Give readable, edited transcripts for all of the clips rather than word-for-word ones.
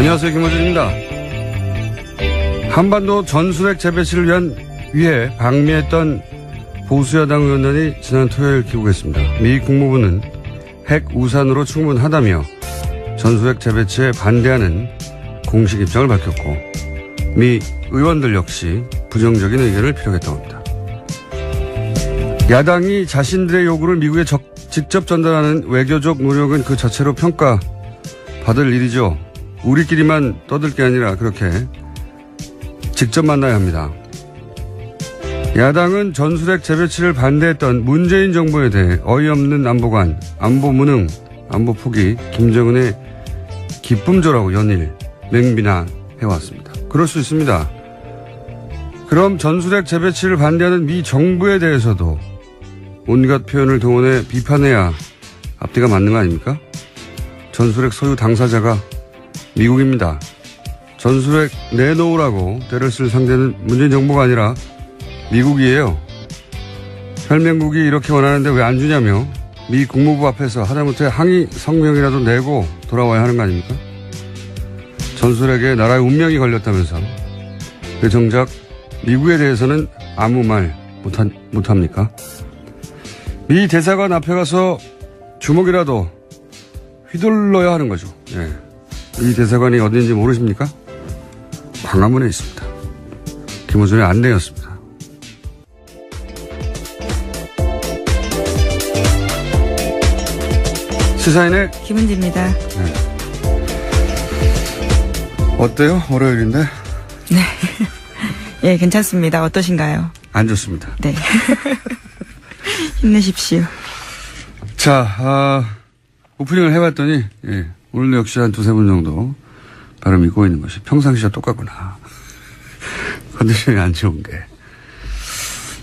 안녕하세요, 김호준입니다. 한반도 전술핵 재배치를 위해 방미했던 보수여당 의원단이 지난 토요일 귀국했습니다. 미 국무부는 핵 우산으로 충분하다며 전술핵 재배치에 반대하는 공식 입장을 밝혔고, 미 의원들 역시 부정적인 의견을 피력했다고 합니다. 야당이 자신들의 요구를 미국에 직접 전달하는 외교적 노력은 그 자체로 평가받을 일이죠. 우리끼리만 떠들 게 아니라 그렇게 직접 만나야 합니다. 야당은 전술핵 재배치를 반대했던 문재인 정부에 대해 어이없는 안보관, 안보 무능, 안보 포기, 김정은의 기쁨조라고 연일 맹비난해왔습니다. 그럴 수 있습니다. 그럼 전술핵 재배치를 반대하는 미 정부에 대해서도 온갖 표현을 동원해 비판해야 앞뒤가 맞는 거 아닙니까? 전술핵 소유 당사자가 미국입니다. 전술핵 내놓으라고 때를 쓸 상대는 문재인 정부가 아니라 미국이에요. 혈맹국이 이렇게 원하는데 왜 안 주냐며 미 국무부 앞에서 하다못해 항의 성명이라도 내고 돌아와야 하는 거 아닙니까? 전술핵에 나라의 운명이 걸렸다면서 왜 정작 미국에 대해서는 아무 말 못합니까? 미 대사관 앞에 가서 주먹이라도 휘둘러야 하는 거죠. 예. 이 대사관이 어딘지 모르십니까? 광화문에 있습니다. 김호준의 안내였습니다. 시사인의 김은지입니다. 네. 어때요? 월요일인데? 네. 예, 괜찮습니다. 어떠신가요? 안 좋습니다. 네. 힘내십시오. 자, 오프닝을 해봤더니, 예, 오늘도 역시 한 두세 분 정도 발음이 꼬이는 것이 평상시와 똑같구나. 컨디션이 안 좋은 게.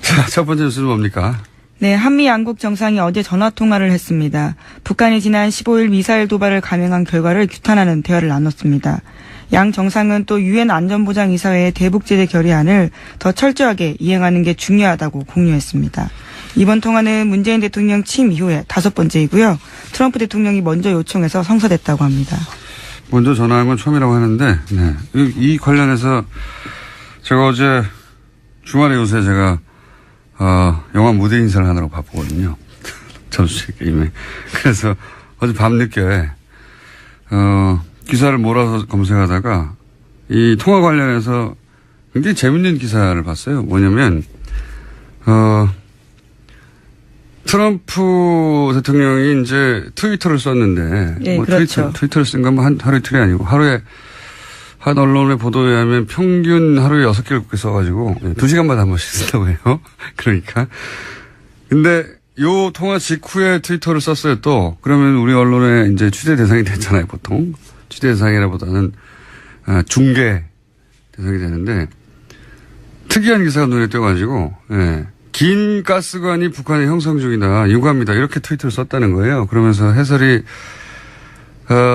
자, 첫 번째 뉴스는 뭡니까? 네, 한미 양국 정상이 어제 전화통화를 했습니다. 북한이 지난 15일 미사일 도발을 감행한 결과를 규탄하는 대화를 나눴습니다. 양 정상은 또 유엔 안전보장이사회의 대북제재 결의안을 더 철저하게 이행하는 게 중요하다고 공유했습니다. 이번 통화는 문재인 대통령 취임 이후에 5번째이고요. 트럼프 대통령이 먼저 요청해서 성사됐다고 합니다. 먼저 전화한 건 처음이라고 하는데, 네. 이 관련해서 제가 어제 주말에 요새 제가 영화 무대 인사를 하느라고 바쁘거든요. 전수식 게임에. 그래서 어제 밤늦게 기사를 몰아서 검색하다가 이 통화 관련해서 굉장히 재밌는 기사를 봤어요. 뭐냐면 트럼프 대통령이 이제 트위터를 썼는데, 네, 뭐 그렇죠. 트위터를 쓴 건 뭐 하루 이틀이 아니고 하루에 한 언론의 보도에 의하면 평균 하루에 6개, 7개 써가지고 2시간마다 한 번씩 쓴다고 해요. 그러니까. 근데 요 통화 직후에 트위터를 썼어요 또. 그러면 우리 언론의 이제 취재 대상이 됐잖아요, 보통. 취재 대상이라보다는 중계 대상이 되는데 특이한 기사가 눈에 띄어가지고, 예. 긴 가스관이 북한에 형성 중이다. 유감이다. 이렇게 트위터를 썼다는 거예요. 그러면서 해설이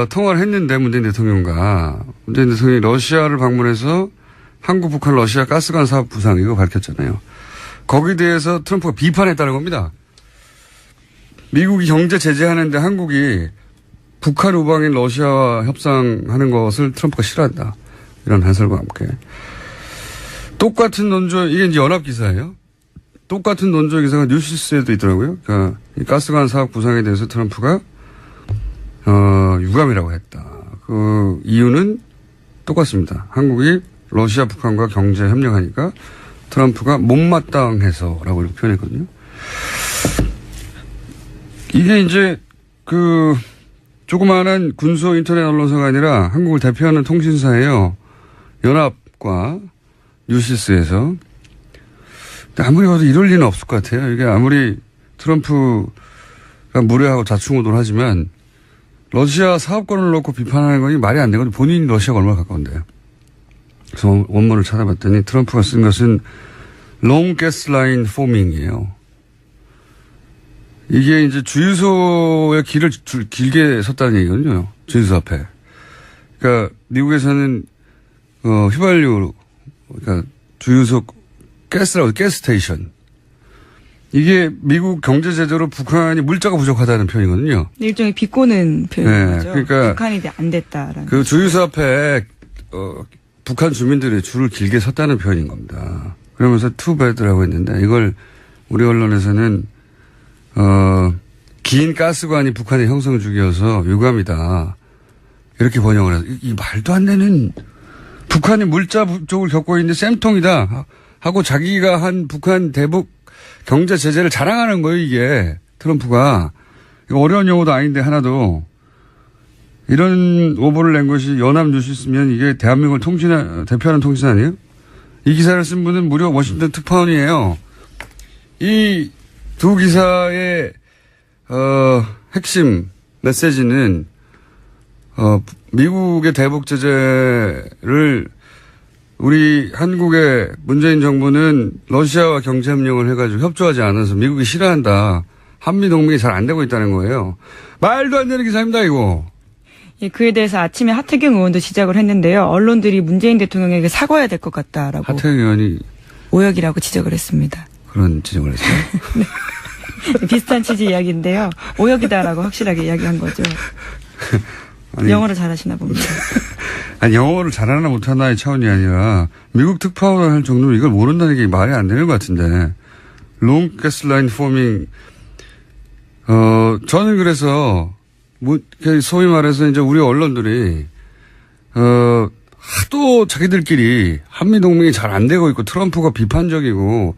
통화를 했는데 문재인 대통령이 러시아를 방문해서 한국, 북한, 러시아 가스관 사업 부상 이거 밝혔잖아요. 거기에 대해서 트럼프가 비판했다는 겁니다. 미국이 경제 제재하는데 한국이 북한 우방인 러시아와 협상하는 것을 트럼프가 싫어한다. 이런 해설과 함께. 똑같은 논조, 이게 이제 연합기사예요. 똑같은 논조 기사가 뉴시스에도 있더라고요. 그러니까 이 가스관 사업 부상에 대해서 트럼프가 유감이라고 했다. 그 이유는 똑같습니다. 한국이 러시아, 북한과 경제 협력하니까 트럼프가 못마땅해서라고 이렇게 표현했거든요. 이게 이제 그 조그마한 군소 인터넷 언론사가 아니라 한국을 대표하는 통신사예요. 연합과 뉴시스에서. 아무리 봐도 이럴 리는 없을 것 같아요. 이게 아무리 트럼프가 무례하고 자충우돌 하지만 러시아 사업권을 놓고 비판하는 건 말이 안 되거든요. 본인이 러시아가 얼마나 가까운데요. 그래서 원문을 찾아봤더니 트럼프가 쓴 것은 Long Gas Line Forming이에요. 이게 이제 주유소의 길을 길게 섰다는 얘기거든요. 주유소 앞에. 그러니까 미국에서는 휘발유, 그러니까 주유소 가스라고 가스 스테이션. 이게 미국 경제 제재로 북한이 물자가 부족하다는 표현이거든요. 일종의 비꼬는 표현인 네, 거죠. 그러니까 북한이 안 됐다라는. 그 주유소 앞에 북한 주민들이 줄을 길게 섰다는 표현인 겁니다. 그러면서 투배드라고 했는데 이걸 우리 언론에서는 긴 가스관이 북한의 형성 중이어서 유감이다. 이렇게 번역을 해서 이 말도 안 되는 북한이 물자 부족을 겪고 있는데 쌤통이다 하고 자기가 한 북한 대북 경제 제재를 자랑하는 거예요, 이게. 트럼프가. 이거 어려운 용어도 아닌데 하나도. 이런 오보를 낸 것이 연합뉴스였으면 이게 대한민국을 대표하는 통신 아니에요? 이 기사를 쓴 분은 무려 워싱턴 특파원이에요. 이 두 기사의 핵심 메시지는 미국의 대북 제재를 우리 한국의 문재인 정부는 러시아와 경제협력을 해가지고 협조하지 않아서 미국이 싫어한다. 한미동맹이 잘 안 되고 있다는 거예요. 말도 안 되는 기사입니다, 이거. 예, 그에 대해서 아침에 하태경 의원도 지적을 했는데요. 언론들이 문재인 대통령에게 사과해야 될 것 같다라고. 하태경 의원이 오역이라고 지적을 했습니다. 그런 지적을 했어요? 네. 비슷한 취지 이야기인데요. 오역이다라고 확실하게 이야기한 거죠. 아니, 영어를 잘하시나 봅니다. 아니, 영어를 잘하나 못하나의 차원이 아니라 미국 특파원을 할 정도면 이걸 모른다는 게 말이 안 되는 것 같은데. Long gasoline forming. 저는 그래서 소위 말해서 이제 우리 언론들이 하도 자기들끼리 한미동맹이 잘 안 되고 있고 트럼프가 비판적이고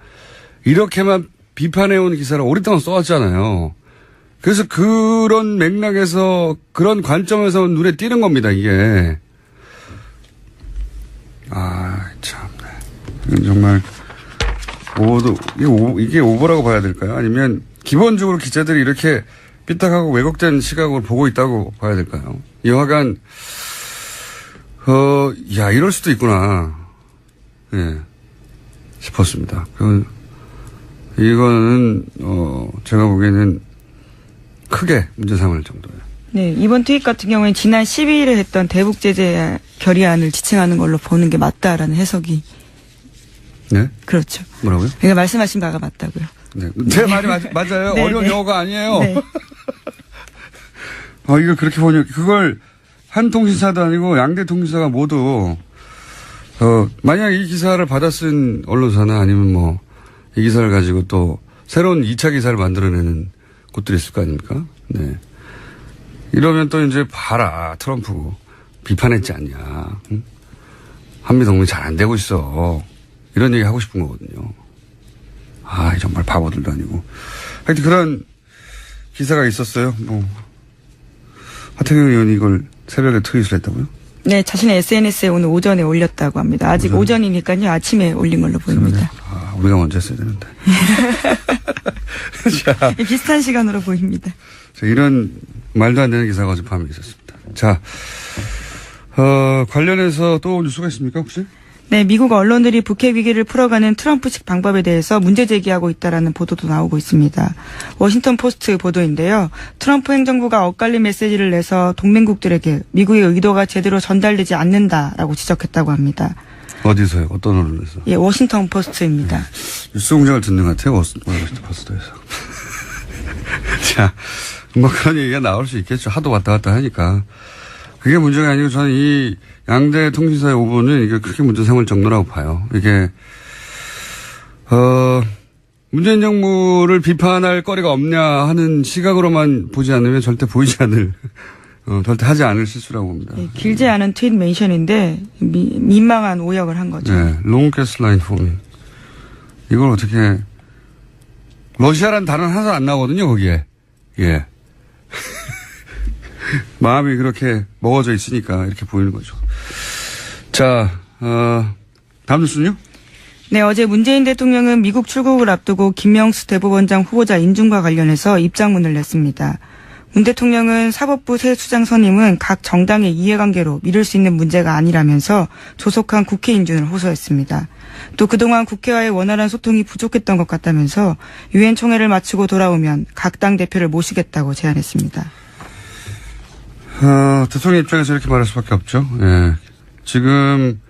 이렇게만 비판해온 기사를 오랫동안 써왔잖아요. 그래서 그런 맥락에서 그런 관점에서 눈에 띄는 겁니다, 이게. 참. 이건 정말 이게 오버라고 봐야 될까요? 아니면 기본적으로 기자들이 이렇게 삐딱하고 왜곡된 시각으로 보고 있다고 봐야 될까요? 여하간 이럴 수도 있구나. 예. 싶었습니다. 이거는 제가 보기에는 크게 문제 삼을 정도예요. 네, 이번 트윗 같은 경우에 지난 12일에 했던 대북 제재 결의안을 지칭하는 걸로 보는 게 맞다라는 해석이. 네? 그렇죠. 뭐라고요? 그러니까 말씀하신 바가 맞다고요. 네. 제 말이 맞아요. 네, 어려운 네. 영어가 아니에요. 네. 이걸 그렇게 번역, 그걸 한 통신사도 아니고 양대 통신사가 모두, 만약 이 기사를 받아 쓴 언론사나 아니면 이 기사를 가지고 또 새로운 2차 기사를 만들어내는 곳들이 있을 거 아닙니까? 네. 이러면 또 이제 봐라, 트럼프 비판했지 않냐. 응? 한미동맹이 잘 안 되고 있어. 이런 얘기 하고 싶은 거거든요. 정말 바보들도 아니고. 하여튼 그런 기사가 있었어요. 하태경 의원이 이걸 새벽에 트윗을 했다고요? 네, 자신의 SNS에 오늘 오전에 올렸다고 합니다. 아직 오전이니까요. 아침에 올린 걸로 보입니다. 우리가 먼저 했어야 되는데. 자, 비슷한 시간으로 보입니다. 이런 말도 안 되는 기사가 어젯밤에 있었습니다. 자, 관련해서 또 뉴스가 있습니까, 혹시? 네, 미국 언론들이 북핵 위기를 풀어가는 트럼프식 방법에 대해서 문제 제기하고 있다라는 보도도 나오고 있습니다. 워싱턴 포스트 보도인데요. 트럼프 행정부가 엇갈린 메시지를 내서 동맹국들에게 미국의 의도가 제대로 전달되지 않는다라고 지적했다고 합니다. 어디서요? 어떤 언론에서? 예, 워싱턴 포스트입니다. 뉴스 공장을 듣는 것 같아요. 워싱턴 포스트에서. 자, 그런 얘기가 나올 수 있겠죠. 하도 왔다 갔다 하니까. 그게 문제가 아니고 저는 이 양대 통신사의 오보는 이게 크게 문제 삼을 정도라고 봐요. 이게, 문재인 정부를 비판할 거리가 없냐 하는 시각으로만 보지 않으면 절대 보이지 않을, 절대 하지 않을 실수라고 봅니다. 예, 길지 않은 트윗 멘션인데 민망한 오역을 한 거죠. 네, long gasoline forming. 이걸 어떻게, 러시아라는 단어는 하나도 안 나오거든요, 거기에. 예. 마음이 그렇게 먹어져 있으니까 이렇게 보이는 거죠. 자, 다음 뉴스는요? 네, 어제 문재인 대통령은 미국 출국을 앞두고 김명수 대법원장 후보자 인준과 관련해서 입장문을 냈습니다. 문 대통령은 사법부 새 수장 선임은 각 정당의 이해관계로 미룰 수 있는 문제가 아니라면서 조속한 국회 인준을 호소했습니다. 또 그동안 국회와의 원활한 소통이 부족했던 것 같다면서 유엔 총회를 마치고 돌아오면 각 당 대표를 모시겠다고 제안했습니다. 대통령 입장에서 이렇게 말할 수밖에 없죠. 예. 지금,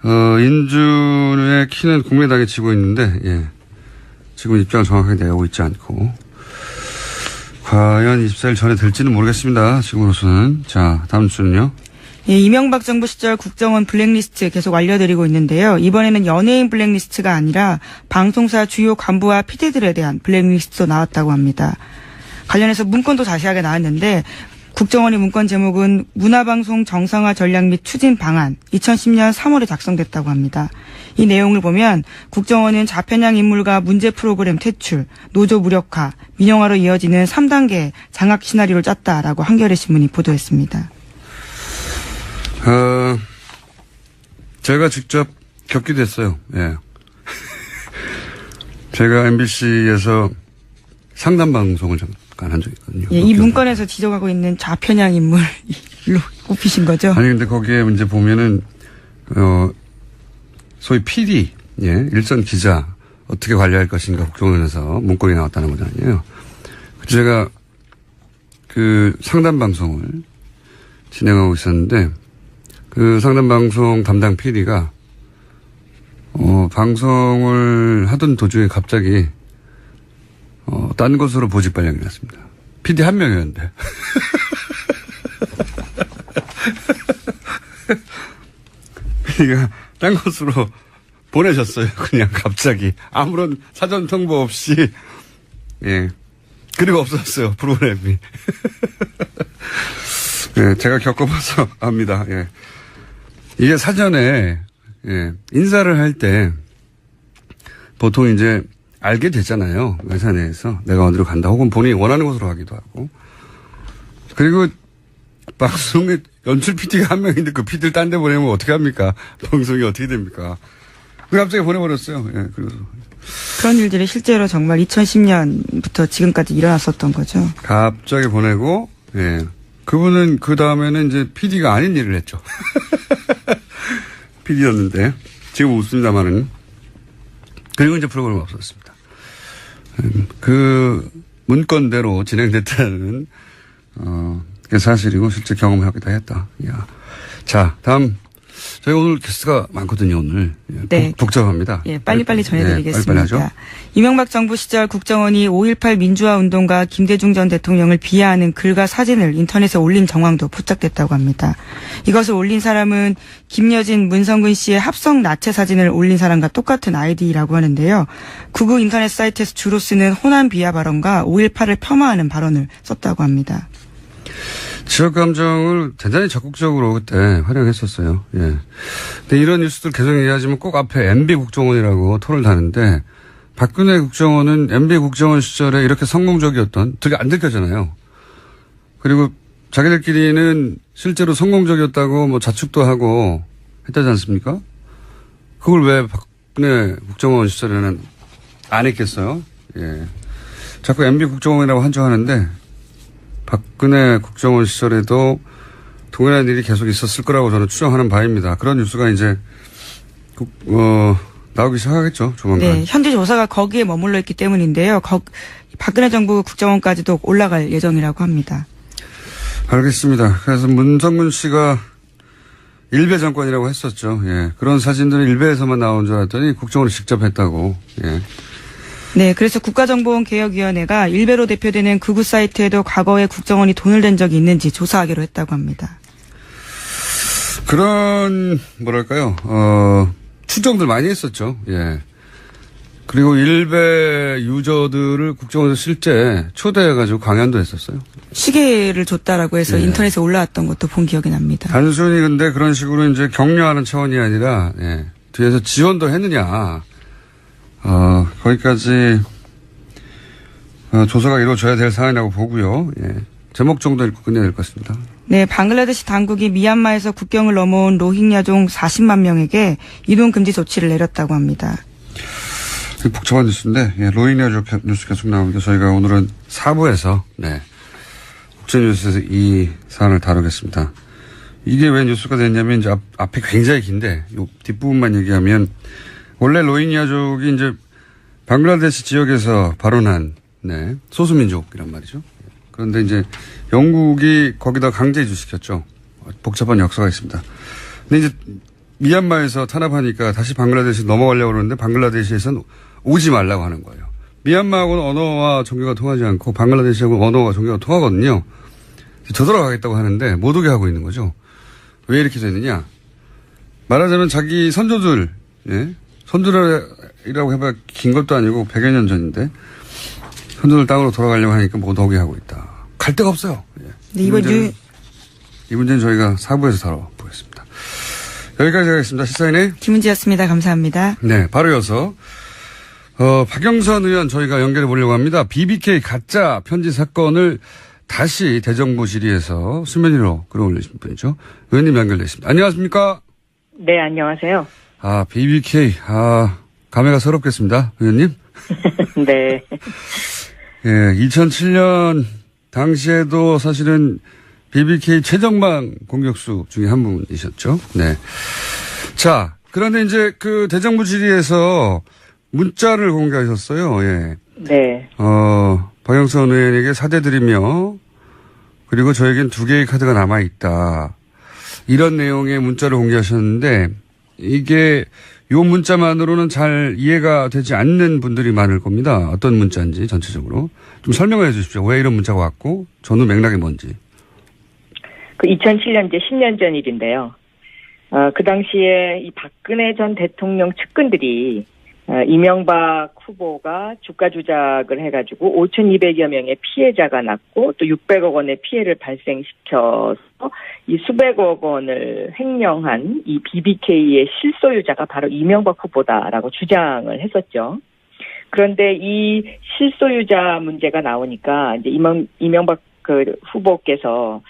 인준의 키는 국민당이 지고 있는데, 예. 지금 입장을 정확하게 내고 있지 않고. 과연 24일 전에 될지는 모르겠습니다. 지금으로서는. 자, 다음 주는요. 예, 이명박 정부 시절 국정원 블랙리스트 계속 알려드리고 있는데요. 이번에는 연예인 블랙리스트가 아니라 방송사 주요 간부와 PD들에 대한 블랙리스트도 나왔다고 합니다. 관련해서 문건도 자세하게 나왔는데 국정원의 문건 제목은 문화방송 정상화 전략 및 추진 방안 2010년 3월에 작성됐다고 합니다. 이 내용을 보면 국정원은 좌편향 인물과 문제 프로그램 퇴출, 노조 무력화, 민영화로 이어지는 3단계 장악 시나리오를 짰다라고 한겨레 신문이 보도했습니다. 제가 직접 겪기도 했어요. 예. 제가 MBC에서 상담 방송을 잠깐 한 적이 있거든요. 예, 이 문건에서 지적하고 있는 좌편향 인물로 꼽히신 거죠? 아니, 근데 거기에 이제 보면은, 소위 PD, 예, 일선 기자, 어떻게 관리할 것인가 국정원에서 문건이 나왔다는 거잖아요. 제가 그 상담 방송을 진행하고 있었는데, 그 상담방송 담당 PD가, 방송을 하던 도중에 갑자기, 딴 곳으로 보직 발령이 났습니다. PD 한 명이었는데. PD가 딴 곳으로 보내셨어요. 그냥 갑자기. 아무런 사전 통보 없이. 예. 그리고 없었어요. 프로그램이. 예, 제가 겪어봐서 압니다. 예. 이게 사전에, 예, 인사를 할 때, 보통 이제 알게 되잖아요. 회사 내에서. 내가 어디로 간다. 혹은 본인이 원하는 곳으로 가기도 하고. 그리고 방송에 연출 PD가 한 명인데 그 PD를 딴 데 보내면 어떻게 합니까? 방송이 어떻게 됩니까? 갑자기 보내버렸어요. 예, 그래서. 그런 일들이 실제로 정말 2010년부터 지금까지 일어났었던 거죠. 갑자기 보내고, 예. 그분은 그 다음에는 이제 PD가 아닌 일을 했죠. PD였는데 지금 웃습니다만은. 그리고 이제 프로그램이 없었습니다. 그 문건대로 진행됐다는 그게 사실이고 실제 경험하기도 했다. 야. 자, 다음. 저희 오늘 게스트가 많거든요, 오늘. 네. 복잡합니다. 예, 빨리빨리 전해드리겠습니다. 네, 빨리빨리 하죠. 이명박 정부 시절 국정원이 5.18 민주화 운동가 김대중 전 대통령을 비하하는 글과 사진을 인터넷에 올린 정황도 포착됐다고 합니다. 이것을 올린 사람은 김여진, 문성근 씨의 합성 나체 사진을 올린 사람과 똑같은 아이디라고 하는데요. 극우 인터넷 사이트에서 주로 쓰는 호남 비하 발언과 5.18을 폄하하는 발언을 썼다고 합니다. 지역 감정을 대단히 적극적으로 그때 활용했었어요. 예. 근데 이런 뉴스들 계속 얘기하지만 꼭 앞에 MB 국정원이라고 토를 다는데 박근혜 국정원은 MB 국정원 시절에 이렇게 성공적이었던, 되게 안 들켰잖아요. 그리고 자기들끼리는 실제로 성공적이었다고 뭐 자축도 하고 했다지 않습니까? 그걸 왜 박근혜 국정원 시절에는 안 했겠어요? 예. 자꾸 MB 국정원이라고 한정하는데 박근혜 국정원 시절에도 동일한 일이 계속 있었을 거라고 저는 추정하는 바입니다. 그런 뉴스가 이제 나오기 시작하겠죠, 조만간. 네, 현재 조사가 거기에 머물러 있기 때문인데요. 박근혜 정부 국정원까지도 올라갈 예정이라고 합니다. 알겠습니다. 그래서 문성근 씨가 일베 정권이라고 했었죠. 예, 그런 사진들은 일베에서만 나온 줄 알았더니 국정원이 직접 했다고. 예. 네, 그래서 국가정보원개혁위원회가 일베로 대표되는 극우 사이트에도 과거에 국정원이 돈을 댄 적이 있는지 조사하기로 했다고 합니다. 그런 뭐랄까요, 추정들 많이 했었죠. 예. 그리고 일베 유저들을 국정원에서 실제 초대해가지고 강연도 했었어요. 시계를 줬다라고 해서 예. 인터넷에 올라왔던 것도 본 기억이 납니다. 단순히 근데 그런 식으로 이제 격려하는 차원이 아니라, 예, 뒤에서 지원도 했느냐. 거기까지, 조사가 이루어져야 될 사안이라고 보고요. 예. 제목 정도 읽고 끝내야 될 것 같습니다. 네, 방글라데시 당국이 미얀마에서 국경을 넘어온 로힝야종 40만 명에게 이동 금지 조치를 내렸다고 합니다. 복잡한 뉴스인데, 예, 로힝야 뉴스 계속 나오니까 저희가 오늘은 4부에서, 네, 국제뉴스에서 이 사안을 다루겠습니다. 이게 왜 뉴스가 됐냐면, 이제 앞이 굉장히 긴데, 요 뒷부분만 얘기하면, 원래 로힝야족이 이제 방글라데시 지역에서 발원한, 네, 소수민족이란 말이죠. 그런데 이제 영국이 거기다 강제 이주시켰죠. 복잡한 역사가 있습니다. 근데 이제 미얀마에서 탄압하니까 다시 방글라데시 넘어가려고 그러는데 방글라데시에서는 오지 말라고 하는 거예요. 미얀마하고는 언어와 종교가 통하지 않고 방글라데시하고는 언어와 종교가 통하거든요. 되돌아가겠다고 하는데 못 오게 하고 있는 거죠. 왜 이렇게 됐느냐. 말하자면 자기 선조들, 예? 선조들이라고 해봐야 긴 것도 아니고 100여 년 전인데 선조들 땅으로 돌아가려고 하니까 못 오게 하고 있다. 갈 데가 없어요. 예. 네, 이 문제는 저희가 4부에서 다뤄보겠습니다. 여기까지 하겠습니다. 시사인의 김은지였습니다. 감사합니다. 네, 바로 이어서 박영선 의원 저희가 연결해 보려고 합니다. BBK 가짜 편지 사건을 다시 대정부 질의에서 수면 위로 끌어올리신 분이죠. 의원님 연결됐습니다. 안녕하십니까? 네, 안녕하세요. BBK. 감회가 새롭겠습니다. 의원님. 네. 예, 2007년 당시에도 사실은 BBK 최정방 공격수 중에 한 분이셨죠. 네. 자, 그런데 이제 그 대정부 질의에서 문자를 공개하셨어요. 예. 네. 박영선 의원에게 사죄드리며 그리고 저에겐 2개의 카드가 남아있다. 이런 내용의 문자를 공개하셨는데 이게 요 문자만으로는 잘 이해가 되지 않는 분들이 많을 겁니다. 어떤 문자인지 전체적으로. 좀 설명해 주십시오. 왜 이런 문자가 왔고 전후 맥락이 뭔지. 그 2007년 이제 10년 전 일인데요. 그 당시에 이 박근혜 전 대통령 측근들이 이명박 후보가 주가 조작을 해가지고 5,200여 명의 피해자가 났고 또 600억 원의 피해를 발생시켜서 이 수백억 원을 횡령한 이 BBK의 실소유자가 바로 이명박 후보다라고 주장을 했었죠. 그런데 이 실소유자 문제가 나오니까 이제 이명박 그 후보께서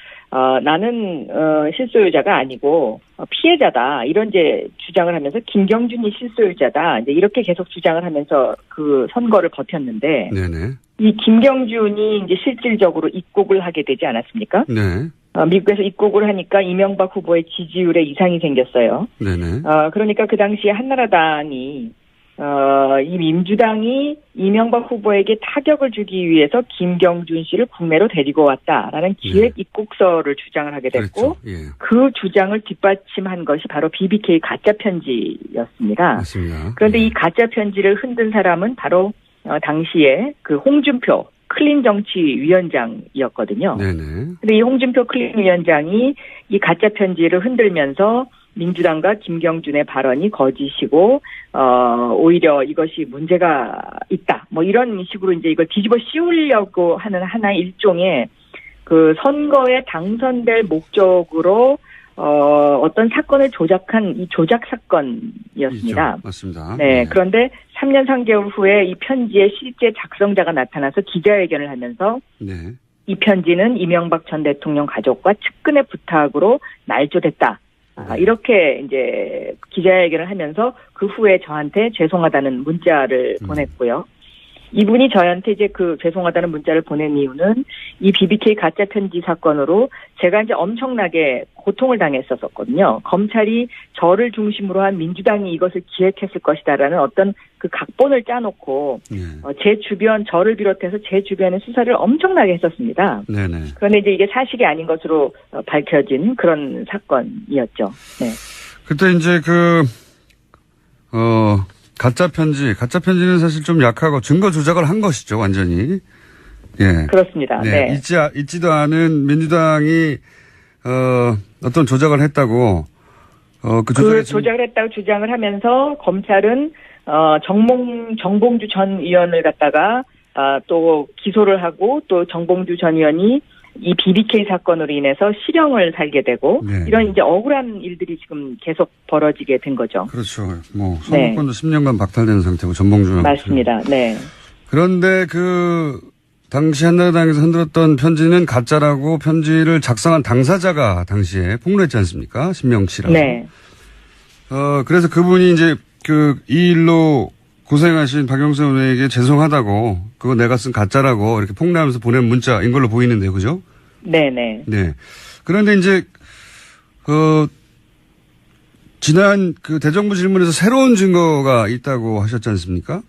나는 실소유자가 아니고 피해자다 이런 이제 주장을 하면서 김경준이 실소유자다 이제 이렇게 계속 주장을 하면서 그 선거를 버텼는데 네네. 이 김경준이 이제 실질적으로 입국을 하게 되지 않았습니까? 네. 미국에서 입국을 하니까 이명박 후보의 지지율에 이상이 생겼어요. 네네. 그러니까 그 당시에 한나라당이 이 민주당이 이명박 후보에게 타격을 주기 위해서 김경준 씨를 국내로 데리고 왔다라는 기획 입국서를 주장을 하게 됐고 그렇죠. 예. 그 주장을 뒷받침한 것이 바로 BBK 가짜 편지였습니다. 맞습니다. 그런데 예. 이 가짜 편지를 흔든 사람은 바로 당시에 그 홍준표 클린정치위원장이었거든요. 네네. 근데 이 홍준표 클린위원장이 이 가짜 편지를 흔들면서 민주당과 김경준의 발언이 거짓이고 오히려 이것이 문제가 있다. 뭐 이런 식으로 이제 이걸 뒤집어 씌우려고 하는 하나의 일종의 그 선거에 당선될 목적으로 어떤 사건을 조작한 이 조작 사건이었습니다. 있죠. 맞습니다. 네. 그런데 3년 3개월 후에 이 편지의 실제 작성자가 나타나서 기자회견을 하면서 네. 이 편지는 이명박 전 대통령 가족과 측근의 부탁으로 날조됐다. 이렇게 이제 기자회견을 하면서 그 후에 저한테 죄송하다는 문자를 보냈고요. 이분이 저한테 이제 그 죄송하다는 문자를 보낸 이유는 이 BBK 가짜 편지 사건으로 제가 이제 엄청나게 고통을 당했었거든요. 검찰이 저를 중심으로 한 민주당이 이것을 기획했을 것이다라는 어떤 그 각본을 짜놓고 제 주변 저를 비롯해서 제 주변의 수사를 엄청나게 했었습니다. 네네. 그런데 이제 이게 사실이 아닌 것으로 밝혀진 그런 사건이었죠. 네. 그때 이제 가짜 편지는 사실 좀 약하고 증거 조작을 한 것이죠, 완전히. 예. 그렇습니다. 네. 있지도 않은 민주당이, 어떤 조작을 했다고, 조작을 했다고 주장을 하면서 검찰은, 정봉주 전 의원을 갖다가, 또 기소를 하고 또 정봉주 전 의원이 이 BBK 사건으로 인해서 실형을 살게 되고 이런 이제 억울한 일들이 지금 계속 벌어지게 된 거죠. 그렇죠. 뭐 선거권도 10년간 박탈되는 상태고 전봉주 맞습니다. 네. 그런데 당시 한나라당에서 흔들었던 편지는 가짜라고 편지를 작성한 당사자가 당시에 폭로했지 않습니까? 신명 씨라고. 네. 그래서 그분이 이제 이 일로 고생하신 박영선 의원에게 죄송하다고 그거 내가 쓴 가짜라고 이렇게 폭로하면서 보낸 문자인 걸로 보이는데요. 그죠? 네네. 네. 그런데 이제 지난 대정부 질문에서 새로운 증거가 있다고 하셨지 않습니까?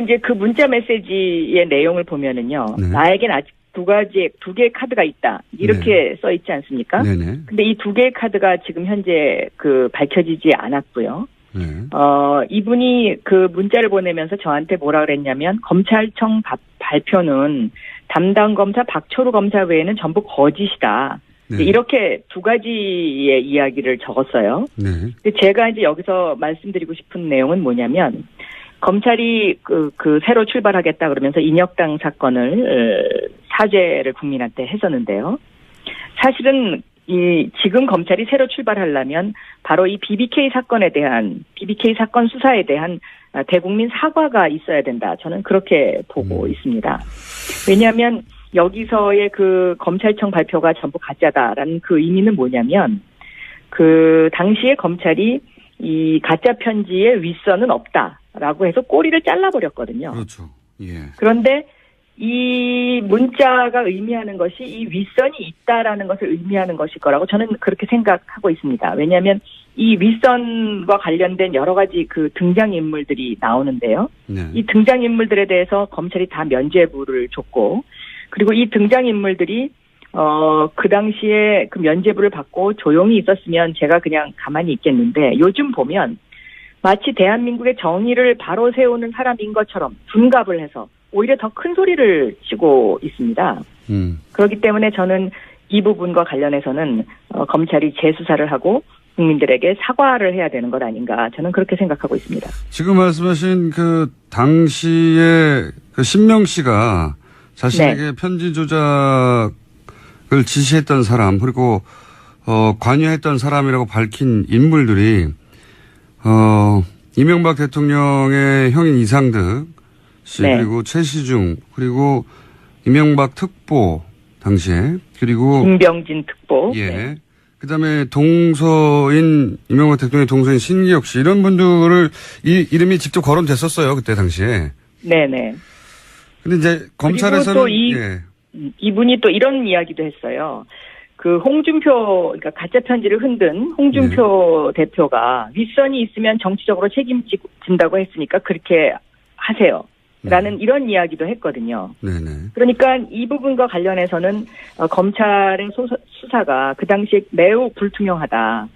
이제 그 문자 메시지의 내용을 보면은요. 네. 나에겐 아직 두 개의 카드가 있다. 이렇게 써 있지 않습니까? 네네. 근데 이 2개의 카드가 지금 현재 밝혀지지 않았고요. 이분이 그 문자를 보내면서 저한테 뭐라 그랬냐면 검찰청 발표는 담당 검사 박철우 검사 외에는 전부 거짓이다. 네. 이렇게 두 가지의 이야기를 적었어요. 네. 제가 이제 여기서 말씀드리고 싶은 내용은 뭐냐면 검찰이 그 새로 출발하겠다 그러면서 인혁당 사건을 사죄를 국민한테 했었는데요. 사실은 지금 검찰이 새로 출발하려면 바로 이 BBK 사건 수사에 대한 대국민 사과가 있어야 된다. 저는 그렇게 보고 있습니다. 왜냐하면 여기서의 그 검찰청 발표가 전부 가짜다라는 그 의미는 뭐냐면 그 당시에 검찰이 이 가짜 편지의 윗선은 없다라고 해서 꼬리를 잘라버렸거든요. 그렇죠. 예. 그런데 이 문자가 의미하는 것이 이 윗선이 있다라는 것을 의미하는 것일 거라고 저는 그렇게 생각하고 있습니다. 왜냐하면 이 윗선과 관련된 여러 가지 그 등장인물들이 나오는데요. 네. 이 등장인물들에 대해서 검찰이 다 면죄부를 줬고 그리고 이 등장인물들이 그 당시에 그 면죄부를 받고 조용히 있었으면 제가 그냥 가만히 있겠는데 요즘 보면 마치 대한민국의 정의를 바로 세우는 사람인 것처럼 둔갑을 해서 오히려 더 큰 소리를 치고 있습니다. 그렇기 때문에 저는 이 부분과 관련해서는 검찰이 재수사를 하고 국민들에게 사과를 해야 되는 것 아닌가 저는 그렇게 생각하고 있습니다. 지금 말씀하신 그 당시에 그 신명 씨가 자신에게 편지 조작을 지시했던 사람 그리고 관여했던 사람이라고 밝힌 인물들이 이명박 대통령의 형인 이상득 씨 그리고 최시중 그리고 이명박 특보 당시에 그리고 김병진 특보 예. 그다음에 동서인 이명박 대통령의 동서인 신기혁 씨 이런 분들을 이름이 직접 거론됐었어요 그때 당시에. 네네. 근데 이제 검찰에서는 또 이분이 또 이런 이야기도 했어요. 그 홍준표 그러니까 가짜 편지를 흔든 홍준표 대표가 윗선이 있으면 정치적으로 책임진다고 했으니까 그렇게 하세요. 라는 이런 이야기도 했거든요. 네네. 그러니까 이 부분과 관련해서는 검찰의 수사가 그 당시에 매우 불투명하다.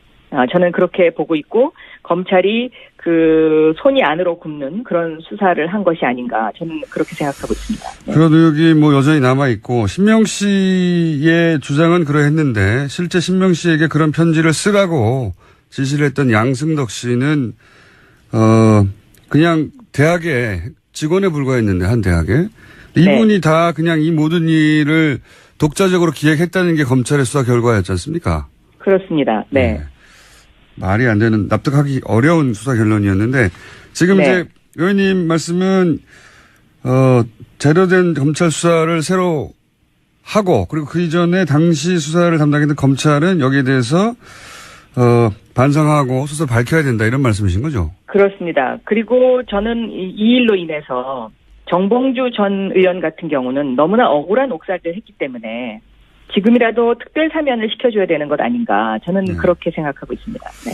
저는 그렇게 보고 있고 검찰이 그 손이 안으로 굽는 그런 수사를 한 것이 아닌가 저는 그렇게 생각하고 있습니다. 네. 그런 의혹이 뭐 여전히 남아있고 신명 씨의 주장은 그러했는데 실제 신명 씨에게 그런 편지를 쓰라고 지시를 했던 양승덕 씨는 그냥 대학에 직원에 불과했는데 한 대학에 이분이 다 그냥 이 모든 일을 독자적으로 기획했다는 게 검찰의 수사 결과였지 않습니까? 그렇습니다. 네. 말이 안 되는 납득하기 어려운 수사 결론이었는데 지금 이제 의원님 말씀은 제대로 된 검찰 수사를 새로 하고 그리고 그 이전에 당시 수사를 담당했던 검찰은 여기에 대해서 반성하고 수사를 밝혀야 된다 이런 말씀이신 거죠? 그렇습니다. 그리고 저는 이 일로 인해서 정봉주 전 의원 같은 경우는 너무나 억울한 옥살이를 했기 때문에 지금이라도 특별 사면을 시켜줘야 되는 것 아닌가 저는 그렇게 생각하고 있습니다. 네.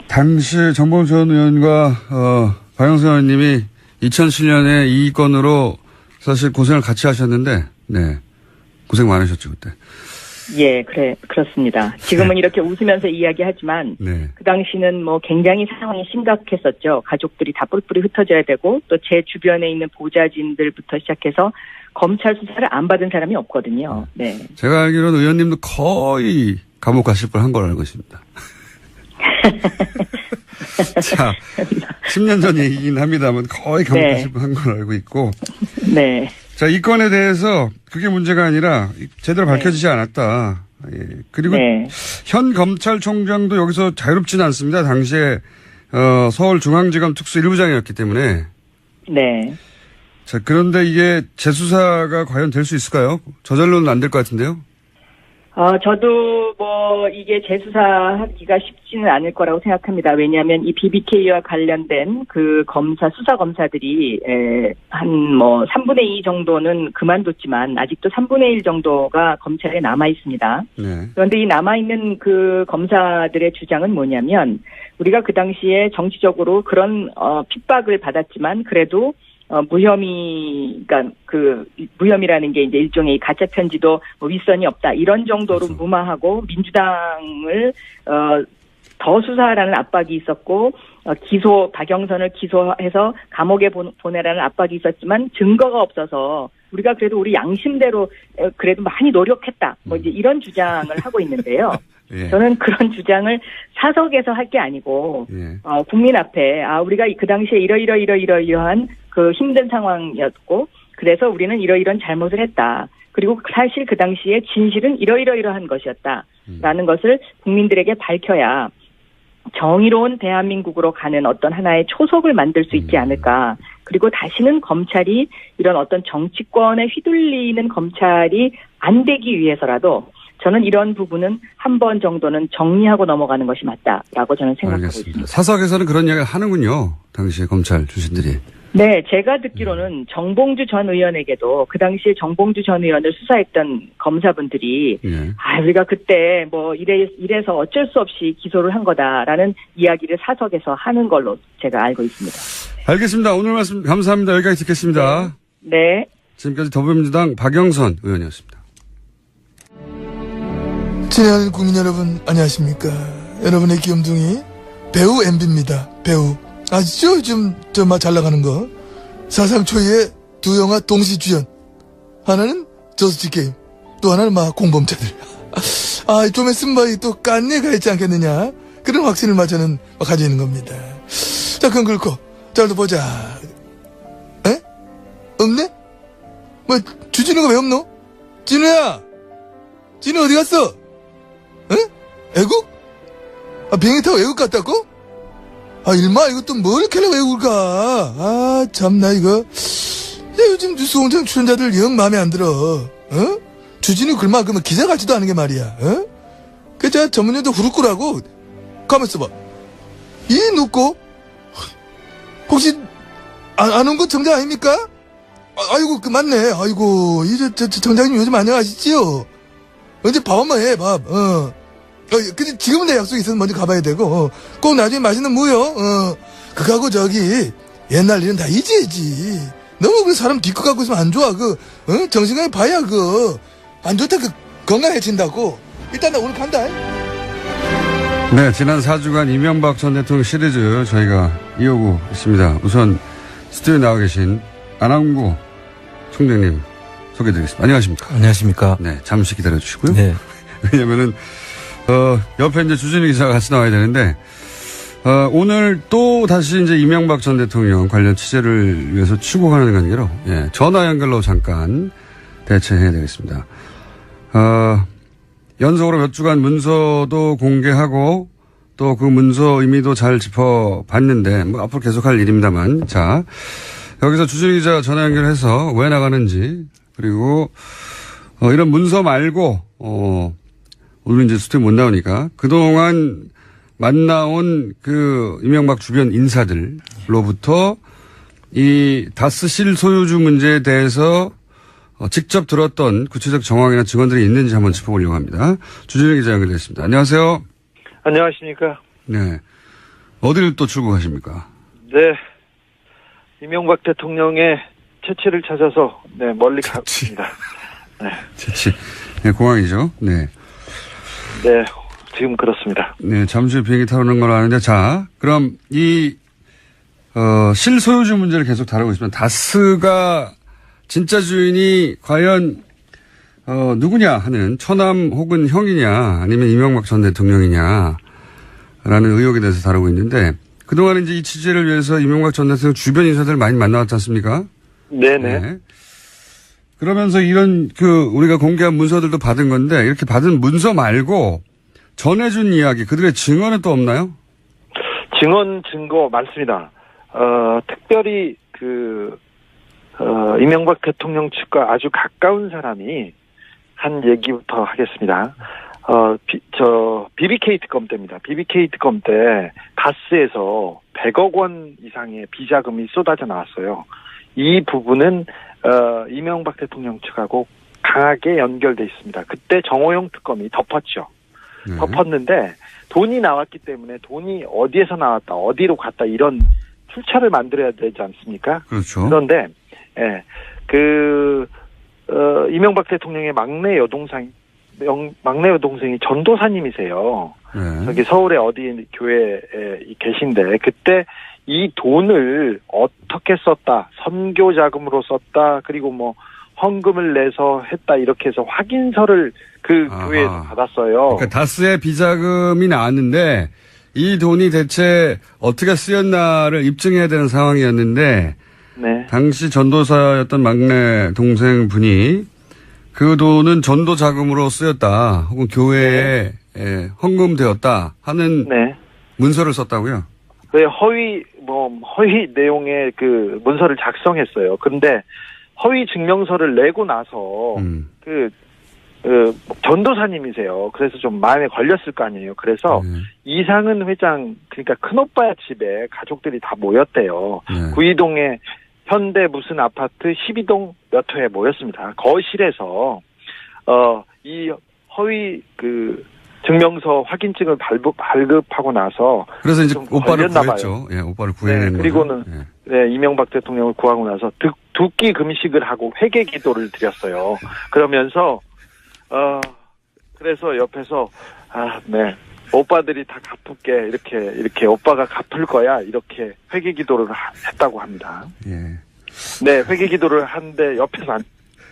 당시 정봉주 전 의원과 박영선 의원님이 2007년에 이 건으로 사실 고생을 같이 하셨는데 고생 많으셨죠 그때. 예, 그렇습니다. 지금은 이렇게 웃으면서 이야기하지만 그 당시는 뭐 굉장히 상황이 심각했었죠. 가족들이 다 뿔뿔이 흩어져야 되고 또 제 주변에 있는 보좌진들부터 시작해서 검찰 수사를 안 받은 사람이 없거든요. 네. 제가 알기로는 의원님도 거의 감옥 가실 뻔한 걸 알고 있습니다. 자, 10년 전 얘기긴 합니다만 거의 감옥 가실 뻔한 걸 알고 있고. 네. 자, 이 건에 대해서 그게 문제가 아니라 제대로 밝혀지지 않았다. 예. 그리고 현 검찰총장도 여기서 자유롭지는 않습니다. 당시에 서울중앙지검 특수 1부장이었기 때문에. 네. 자, 그런데 이게 재수사가 과연 될 수 있을까요? 저절로는 안 될 것 같은데요? 저도 이게 재수사하기가 쉽지는 않을 거라고 생각합니다. 왜냐하면 이 BBK와 관련된 그 수사 검사들이 한 3분의 2 정도는 그만뒀지만 아직도 3분의 1 정도가 검찰에 남아 있습니다. 그런데 이 남아있는 그 검사들의 주장은 뭐냐면 우리가 그 당시에 정치적으로 그런 핍박을 받았지만 그래도 무혐의라는 게 이제 일종의 가짜 편지도 윗선이 없다 이런 정도로 무마하고 민주당을 더 수사하라는 압박이 있었고 박영선을 기소해서 감옥에 보내라는 압박이 있었지만 증거가 없어서 우리가 그래도 우리 양심대로 그래도 많이 노력했다. 뭐 이제 이런 주장을 하고 있는데요. 예. 저는 그런 주장을 사석에서 할 게 아니고 예. 국민 앞에 우리가 그 당시에 이러한 그 힘든 상황이었고 그래서 우리는 이러이런 잘못을 했다. 그리고 사실 그 당시에 진실은 이러이러한 것이었다라는 것을 국민들에게 밝혀야 정의로운 대한민국으로 가는 어떤 하나의 초석을 만들 수 있지 않을까. 그리고 다시는 검찰이 이런 어떤 정치권에 휘둘리는 검찰이 안 되기 위해서라도 저는 이런 부분은 한 번 정도는 정리하고 넘어가는 것이 맞다라고 저는 생각하고 알겠습니다. 있습니다. 사석에서는 그런 이야기를 하는군요. 당시에 검찰 출신들이. 네, 제가 듣기로는 정봉주 전 의원에게도 그 당시에 정봉주 전 의원을 수사했던 검사분들이 예. 우리가 그때 뭐 이래서 어쩔 수 없이 기소를 한 거다라는 이야기를 사석에서 하는 걸로 제가 알고 있습니다. 알겠습니다. 오늘 말씀 감사합니다. 여기까지 듣겠습니다. 네. 지금까지 더불어민주당 박영선 의원이었습니다. 친애하는 국민 여러분 안녕하십니까. 여러분의 귀염둥이 배우 MB입니다. 배우 아시죠? 요즘 잘 나가는 거 사상 초유의 두 영화 동시 주연. 하나는 저스트 게임, 또 하나는 공범자들. 좀 있으면 또 깐예가 있지 않겠느냐, 그런 확신을 저는 가지고 있는 겁니다. 자, 그럼 그렇고 자, 또 보자. 에? 없네? 주진우가 왜 없노? 진우야, 진우 어디 갔어? 에? 애국? 비행기 타고 애국 갔다고? 일마, 이거 또 뭘 이렇게 외국을 가? 참나, 이거. 요즘 뉴스 공장 출연자들 영 마음에 안 들어. 주진우 그러면 기자 같지도 않은 게 말이야. 제가 전문용도 후루꾸라고. 가만있어 봐. 이 놓고, 혹시, 안 온 거 정장 아닙니까? 아이고, 맞네. 아이고, 정장님 요즘 안녕하시지요? 언제 밥 한번 해, 밥. 근데 지금은 내 약속이 있어서 먼저 가봐야 되고, 꼭 나중에 맛있는 무요, 그거하고 옛날 일은 다 잊어야지. 너무 그 사람 뒤끝 갖고 있으면 안 좋아. 정신건강 봐야 안 좋다, 건강해진다고. 일단 나 오늘 간다. 네, 지난 4주간 이명박 전 대통령 시리즈 저희가 이어오고 있습니다. 우선 스튜디오에 나와 계신 안항구 총장님 소개해드리겠습니다. 안녕하십니까? 안녕하십니까? 네, 잠시 기다려주시고요. 네. 왜냐면은 옆에 이제 주진우 기자가 같이 나와야 되는데, 오늘 또 다시 이제 이명박 전 대통령 관련 취재를 위해서 출국하는 관계로, 예, 전화 연결로 잠깐 대체해야 되겠습니다. 연속으로 몇 주간 문서도 공개하고, 또 그 문서 의미도 잘 짚어봤는데, 앞으로 계속할 일입니다만, 자, 여기서 주진우 기자 전화 연결해서 왜 나가는지, 그리고, 이런 문서 말고, 오늘 이제 스튜디오 못 나오니까 그동안 만나온 이명박 주변 인사들로부터 이 다스 실소유주 문제에 대해서 직접 들었던 구체적 정황이나 증언들이 있는지 한번 짚어보려고 합니다. 주진우 기자 연결됐습니다. 안녕하세요. 안녕하십니까. 네. 어디를 또 출국하십니까? 네. 이명박 대통령의 채취를 찾아서 멀리 갔습니다. 네. 채취. 네, 공항이죠. 네. 네, 지금 그렇습니다. 네, 잠시 후에 비행기 타러 오는 걸 아는데, 자, 그럼 실소유주 문제를 계속 다루고 있으면 다스가 진짜 주인이 과연, 누구냐 하는 처남 혹은 형이냐 아니면 이명박 전 대통령이냐 라는 의혹에 대해서 다루고 있는데, 그동안 이제 이 취재를 위해서 이명박 전 대통령 주변 인사들 많이 만나왔지 않습니까? 네네. 네. 그러면서 이런 우리가 공개한 문서들도 받은 건데, 이렇게 받은 문서 말고 전해준 이야기, 그들의 증언은 또 없나요? 증거 많습니다. 특별히 이명박 대통령 측과 아주 가까운 사람이 한 얘기부터 하겠습니다. BBK 특검 때입니다. BBK 특검 때 다스에서 100억 원 이상의 비자금이 쏟아져 나왔어요. 이 부분은 이명박 대통령 측하고 강하게 연결돼 있습니다. 그때 정호영 특검이 덮었죠. 네. 덮었는데 돈이 나왔기 때문에 돈이 어디에서 나왔다, 어디로 갔다, 이런 출처를 만들어야 되지 않습니까? 그렇죠. 그런데 이명박 대통령의 막내 여동생이 막내 동생이 전도사님이세요. 네. 저기 서울의 어디 교회에 계신데 그때 이 돈을 어떻게 썼다, 선교 자금으로 썼다, 그리고 뭐 헌금을 내서 했다 이렇게 해서 확인서를 그 아하. 교회에서 받았어요. 그러니까 다스의 비자금이 나왔는데 이 돈이 대체 어떻게 쓰였나를 입증해야 되는 상황이었는데 네. 당시 전도사였던 막내 동생분이 그 돈은 전도 자금으로 쓰였다 혹은 교회에 헌금되었다 하는 네. 문서를 썼다고요? 왜 허위 내용의 그 문서를 작성했어요. 근데 허위 증명서를 내고 나서 전도사님이세요. 그래서 좀 마음에 걸렸을 거 아니에요. 그래서 이상은 회장, 그러니까 큰오빠 집에 가족들이 다 모였대요. 네. 구이동에 현대 무슨 아파트 12동 몇 호에 모였습니다. 거실에서 이 허위 그 증명서 확인증을 발급하고 나서 그래서 이제 좀 오빠를 걸렸나 구했죠. 예, 오빠를 구해낸 거죠. 그리고는 예. 네, 이명박 대통령을 구하고 나서 두 끼 금식을 하고 회개 기도를 드렸어요. 그러면서 그래서 옆에서 네. 오빠들이 다 갚을게 이렇게 오빠가 갚을 거야 이렇게 회개 기도를 했다고 합니다. 예. 네, 회개 기도를 하는데 옆에서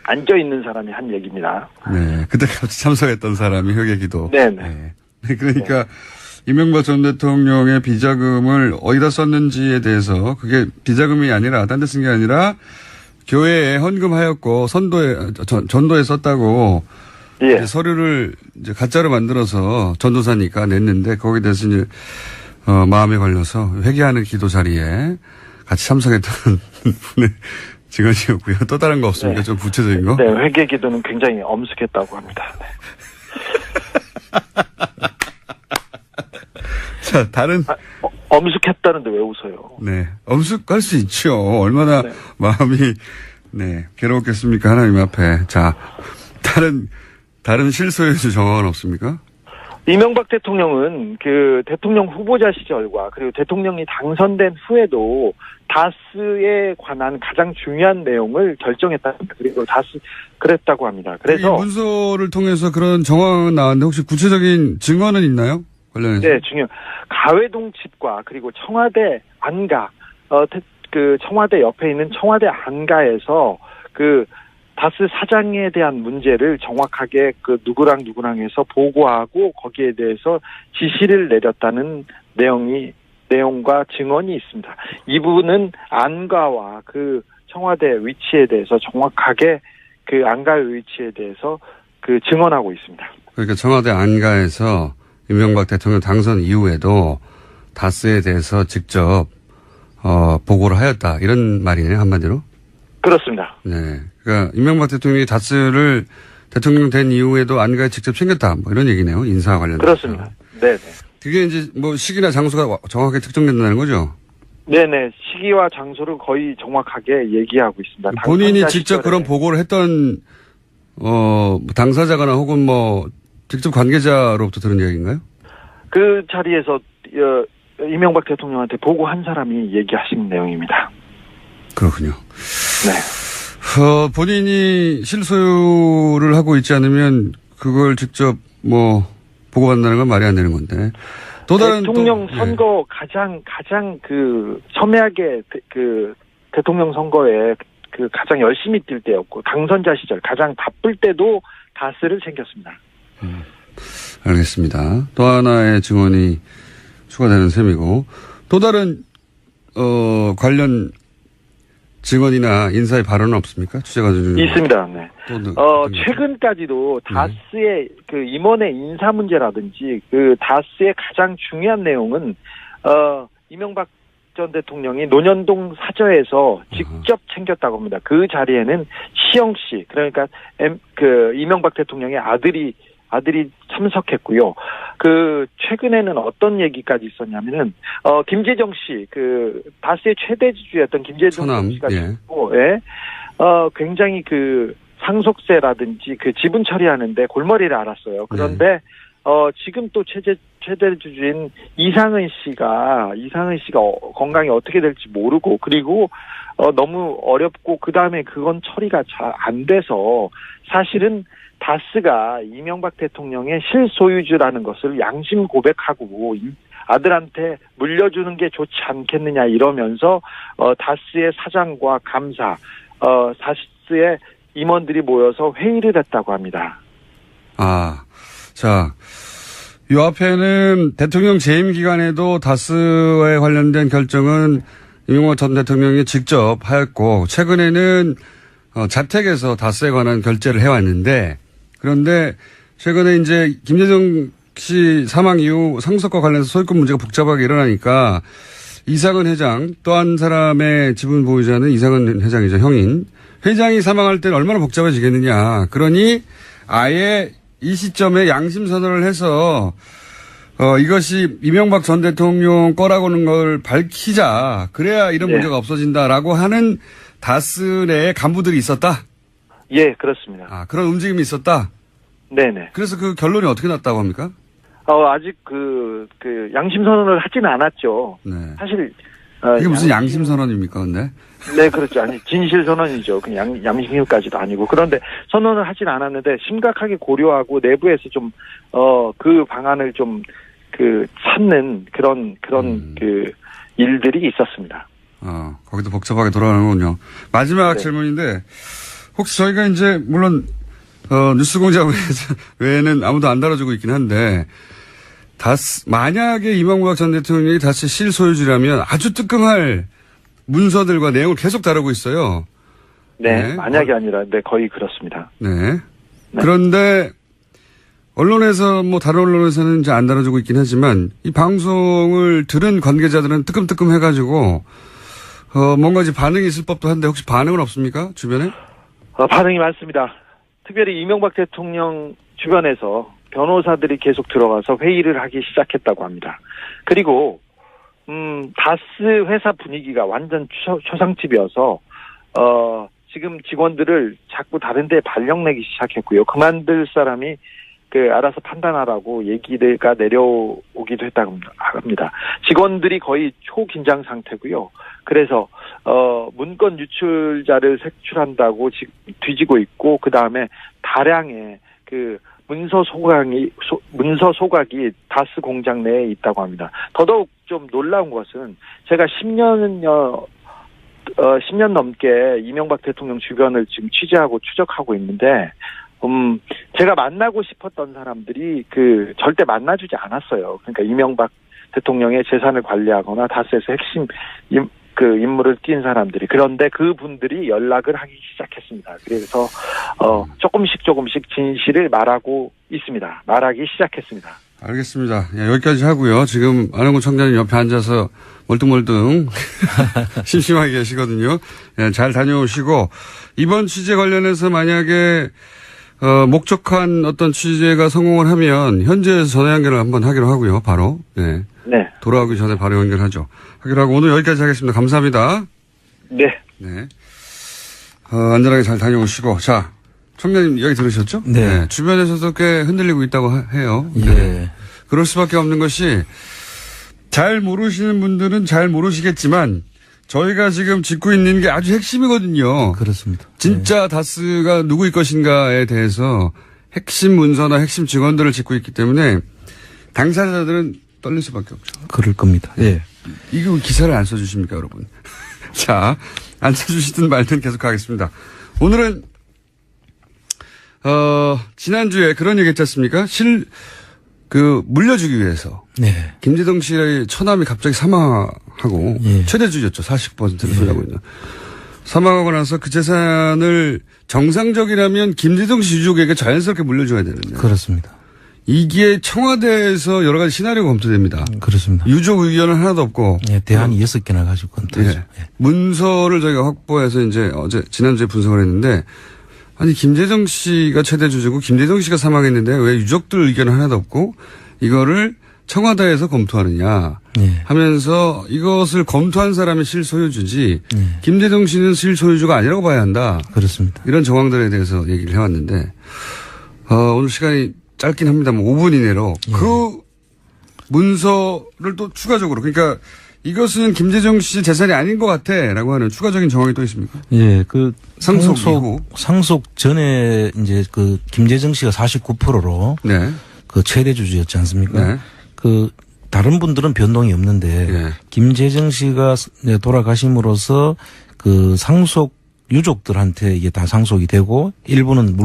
앉아 있는 사람이 한 얘기입니다. 네, 그때 같이 참석했던 사람이 회계기도. 네네. 네, 그러니까 이명박 전 대통령의 비자금을 어디다 썼는지에 대해서 그게 비자금이 아니라 딴 데 쓴 게 아니라 교회에 헌금하였고 전도에 썼다고 예. 이제 서류를 이제 가짜로 만들어서 전도사니까 냈는데 거기에 대해서 이제 마음에 걸려서 회개하는 기도 자리에 같이 참석했던 분의 직원이었고요. 또 다른 거 없습니까? 네. 좀 구체적인 거? 네, 회개 기도는 굉장히 엄숙했다고 합니다. 네. 자, 다른. 엄숙했다는데 왜 웃어요? 네. 엄숙할 수 있죠. 얼마나 네. 마음이, 네, 괴로웠겠습니까? 하나님 앞에. 자, 다른 실소유주 정황은 없습니까? 이명박 대통령은 그 대통령 후보자 시절과 그리고 대통령이 당선된 후에도 다스에 관한 가장 중요한 내용을 결정했다. 그리고 그랬다고 합니다. 그래서 이 문서를 통해서 그런 정황은 나왔는데 혹시 구체적인 증언은 있나요? 관련해서? 네, 가회동 집과 그리고 청와대 안가, 그 청와대 옆에 있는 청와대 안가에서 그 다스 사장에 대한 문제를 정확하게 그 누구랑 해서 보고하고 거기에 대해서 지시를 내렸다는 내용과 증언이 있습니다. 이 부분은 안가와 그 청와대 위치에 대해서 정확하게 그 안가의 위치에 대해서 그 증언하고 있습니다. 그러니까 청와대 안가에서 이명박 대통령 당선 이후에도 다스에 대해서 직접 보고를 하였다 이런 말이네요, 한마디로. 그렇습니다. 네. 그러니까 이명박 대통령이 다스를 대통령 된 이후에도 안가에 직접 챙겼다 뭐 이런 얘기네요, 인사와 관련해서. 그렇습니다. 네네. 그게 이제 뭐 시기나 장소가 정확하게 특정된다는 거죠? 네네. 시기와 장소를 거의 정확하게 얘기하고 있습니다. 본인이 당선자 직접 시절에. 그런 보고를 했던 당사자거나 혹은 뭐 직접 관계자로부터 들은 이야기인가요? 그 자리에서 이명박 대통령한테 보고한 사람이 얘기하신 내용입니다. 그렇군요. 네. 본인이 실소유를 하고 있지 않으면 그걸 직접 뭐 보고한다는 건 말이 안 되는 건데. 또 다른 대통령 또, 선거 가장 그 첨예하게 그 대통령 선거에 그 가장 열심히 뛸 때였고 당선자 시절 가장 바쁠 때도 다스를 챙겼습니다. 알겠습니다. 또 하나의 증언이 추가되는 셈이고 또 다른 관련 증언이나 인사의 발언은 없습니까? 취재가 좀 있습니다. 네. 또 최근까지도 다스의 그 임원의 인사 문제라든지 그 다스의 가장 중요한 내용은 이명박 전 대통령이 논현동 사저에서 직접 챙겼다고 합니다. 그 자리에는 시영 씨, 그러니까 그 이명박 대통령의 아들이 참석했고요. 그 최근에는 어떤 얘기까지 있었냐면은 김재정 씨, 그 다스의 최대 지주였던 김재정 씨가 있고, 예. 굉장히 그 상속세라든지 그 지분 처리하는데 골머리를 앓았어요. 그런데 지금 또 최대 주주인 이상은 씨가 건강이 어떻게 될지 모르고 그리고 너무 어렵고 그 다음에 그건 처리가 잘 안 돼서 사실은 다스가 이명박 대통령의 실소유주라는 것을 양심 고백하고 아들한테 물려주는 게 좋지 않겠느냐 이러면서 다스의 사장과 감사, 다스의 임원들이 모여서 회의를 했다고 합니다. 자, 요 앞에는 대통령 재임 기간에도 다스에 관련된 결정은 이명박 전 대통령이 직접 하였고, 최근에는 자택에서 다스에 관한 결재를 해왔는데, 그런데 최근에 이제 김대중 씨 사망 이후 상속과 관련해서 소유권 문제가 복잡하게 일어나니까 이상은 회장, 또 한 사람의 지분 보유자는 이상은 회장이죠, 형인. 회장이 사망할 때는 얼마나 복잡해지겠느냐. 그러니 아예 이 시점에 양심 선언을 해서 이것이 이명박 전 대통령 거라고는 걸 밝히자. 그래야 이런 문제가 없어진다라고 하는 다스 내에 간부들이 있었다? 예, 그렇습니다. 그런 움직임이 있었다? 네네. 그래서 그 결론이 어떻게 났다고 합니까? 아직 그 양심 선언을 하지는 않았죠. 네. 사실 이게 무슨 양심 선언입니까, 근데? 네, 그렇죠. 아니 진실 선언이죠. 그냥 양심까지도 아니고. 그런데 선언을 하진 않았는데 심각하게 고려하고 내부에서 좀 그 방안을 좀 찾는 그런 그 일들이 있었습니다. 거기도 복잡하게 돌아가는군요. 마지막 질문인데 혹시 저희가 이제 물론 뉴스공장 외에는 아무도 안 다뤄주고 있긴 한데 만약에 이명박 전 대통령이 다시 실소유주라면 아주 뜨끔할 문서들과 내용을 계속 다루고 있어요. 네, 만약이 아니라 거의 그렇습니다. 네. 그런데 언론에서 다른 언론에서는 이제 안 다뤄주고 있긴 하지만 이 방송을 들은 관계자들은 뜨끔뜨끔 해가지고 뭔가 이제 반응이 있을 법도 한데 혹시 반응은 없습니까? 주변에? 반응이 많습니다. 특별히 이명박 대통령 주변에서 변호사들이 계속 들어가서 회의를 하기 시작했다고 합니다. 그리고 다스 회사 분위기가 완전 초상집이어서 지금 직원들을 자꾸 다른 데 발령내기 시작했고요. 그만둘 사람이 알아서 판단하라고 얘기가 내려오기도 했다고 합니다. 직원들이 거의 초긴장 상태고요. 그래서 문건 유출자를 색출한다고 뒤지고 있고, 그 다음에 다량의 문서 소각이 다스 공장 내에 있다고 합니다. 더더욱 좀 놀라운 것은 제가 10년 넘게 이명박 대통령 주변을 지금 취재하고 추적하고 있는데, 제가 만나고 싶었던 사람들이 절대 만나주지 않았어요. 그러니까 이명박 대통령의 재산을 관리하거나 다스에서 핵심 인물을 띈 사람들이. 그런데 그분들이 연락을 하기 시작했습니다. 그래서 조금씩 진실을 말하기 시작했습니다. 알겠습니다. 여기까지 하고요. 지금 안홍구 청장님 옆에 앉아서 멀뚱멀뚱 심심하게 계시거든요. 잘 다녀오시고 이번 취재 관련해서 만약에 목적한 어떤 취재가 성공을 하면 현지에서 전화 연결을 한번 하기로 하고요. 바로. 네. 돌아오기 전에 바로 연결하죠. 하기로 하고 오늘 여기까지 하겠습니다. 감사합니다. 네. 안전하게 잘 다녀오시고. 자, 청장님 이야기 들으셨죠? 네. 주변에서도 꽤 흔들리고 있다고 해요. 예. 그럴 수밖에 없는 것이 잘 모르시는 분들은 잘 모르시겠지만 저희가 지금 짚고 있는 게 아주 핵심이거든요. 그렇습니다. 진짜 다스가 누구일 것인가에 대해서 핵심 문서나 핵심 직원들을 짚고 있기 때문에 당사자들은 떨릴 수밖에 없죠. 그럴 겁니다. 예. 이거 기사를 안 써주십니까, 여러분? 자, 안 써주시든 말든 계속 하겠습니다. 오늘은 지난주에 그런 얘기 했지 않습니까? 물려주기 위해서. 네. 김재동 씨의 처남이 갑자기 사망하고, 최대주였죠. 40%를 소유하고 있는. 사망하고 나서 그 재산을 정상적이라면 김재동 씨 유족에게 자연스럽게 물려줘야 되는데. 그렇습니다. 이게 청와대에서 여러 가지 시나리오가 검토됩니다. 그렇습니다. 유족 의견은 하나도 없고. 예, 대안이 6개나 가지고 검토하죠. 문서를 저희가 확보해서 이제 지난주에 분석을 했는데, 아니, 김재정 씨가 최대 주주고 김재정 씨가 사망했는데 왜 유족들 의견은 하나도 없고 이거를 청와대에서 검토하느냐 하면서 이것을 검토한 사람이 실소유주지 김재정 씨는 실소유주가 아니라고 봐야 한다. 그렇습니다. 이런 정황들에 대해서 얘기를 해왔는데 오늘 시간이 짧긴 합니다만 5분 이내로 그 문서를 또 추가적으로 그러니까 이것은 김재정 씨 재산이 아닌 것 같아라고 하는 추가적인 정황이 또 있습니까? 예, 그 상속 이후. 상속 전에 이제 그 김재정 씨가 49%로 네. 그 최대 주주였지 않습니까? 네. 그 다른 분들은 변동이 없는데 예. 김재정 씨가 돌아가심으로써 그 상속 유족들한테 이게 다 상속이 되고 일부는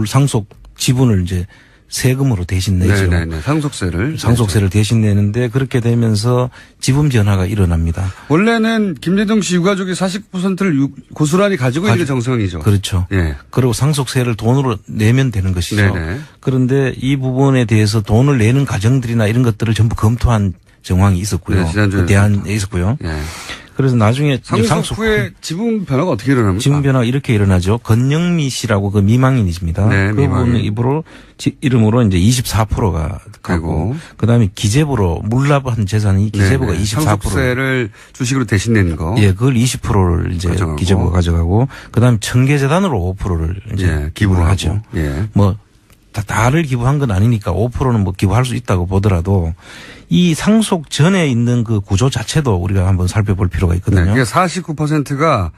상속 지분을 이제 세금으로 대신 내죠. 네네네. 상속세를 대신 내는데 그렇게 되면서 지분 변화가 일어납니다. 원래는 김재정 씨 유가족이 49%를 고스란히 가지고 있는 게 정상이죠. 그렇죠. 예. 그리고 상속세를 돈으로 내면 되는 것이죠. 네네. 그런데 이 부분에 대해서 돈을 내는 가정들이나 이런 것들을 전부 검토한 정황이 있었고요. 네, 지난주에 대안에 있었고요. 예. 그래서 나중에 상속 후에 지분 변화가 어떻게 일어납니까? 지분 변화가 이렇게 일어나죠. 건영미 씨라고 그 미망인이십니다. 네, 그분 미망인. 이름으로 이제 24%가 가고, 그다음에 기재부로 물납한 재산이 기재부가 24%. 상속세를 주식으로 대신 내는 거. 예, 그걸 20%를 이제 가져가고. 기재부가 가져가고, 그다음에 청계재단으로 5%를 이제 기부를 하죠. 예. 뭐 다를 기부한 건 아니니까 5%는 뭐 기부할 수 있다고 보더라도 이 상속 전에 있는 그 구조 자체도 우리가 한번 살펴볼 필요가 있거든요. 네. 그게 49%가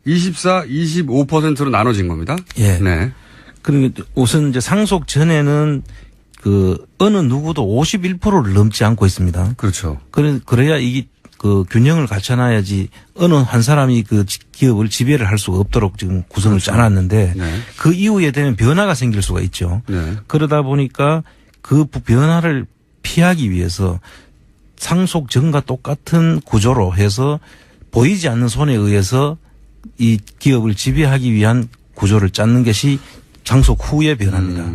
24, 25%로 나눠진 겁니다. 예. 네. 그리고 우선 이제 상속 전에는 그 어느 누구도 51%를 넘지 않고 있습니다. 그렇죠. 그래야 이게 그 균형을 갖춰놔야지 어느 한 사람이 그 기업을 지배를 할 수가 없도록 지금 구성을 그렇죠. 짜놨는데 네. 그 이후에 되면 변화가 생길 수가 있죠. 네. 그러다 보니까 그 변화를 피하기 위해서 상속 전과 똑같은 구조로 해서 보이지 않는 손에 의해서 이 기업을 지배하기 위한 구조를 짜는 것이 상속 후의 변화입니다.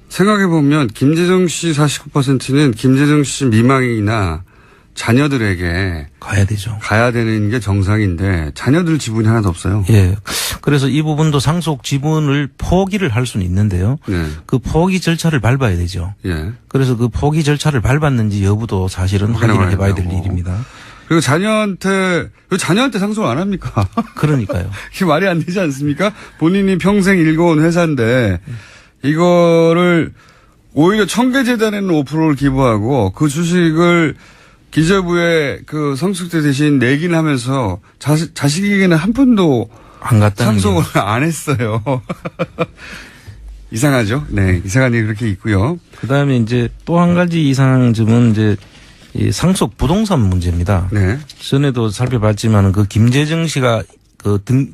생각해보면 김재정 씨 49%는 김재정 씨 미망이나 자녀들에게 가야 되죠. 가야 되는 게 정상인데 자녀들 지분이 하나도 없어요. 예. 그래서 이 부분도 상속 지분을 포기를 할 수는 있는데요. 네. 그 포기 절차를 밟아야 되죠. 예. 그래서 그 포기 절차를 밟았는지 여부도 사실은 확인을 해봐야 될 된다고. 일입니다. 그리고 자녀한테 상속을 안 합니까? 그러니까요. 이게 말이 안 되지 않습니까? 본인이 평생 일궈온 회사인데 이거를 오히려 청계재단에는 5%를 기부하고 그 주식을 기재부에 그 상속세 대신 내긴 하면서 자식에게는 한 푼도 안 갔다는 상속을 안 했어요. 이상하죠? 네. 이상한 일이 그렇게 있고요. 그다음에 이제 또 한 가지 이상한 점은 이제 이 상속 부동산 문제입니다. 네. 전에도 살펴봤지만 그 김재정 씨가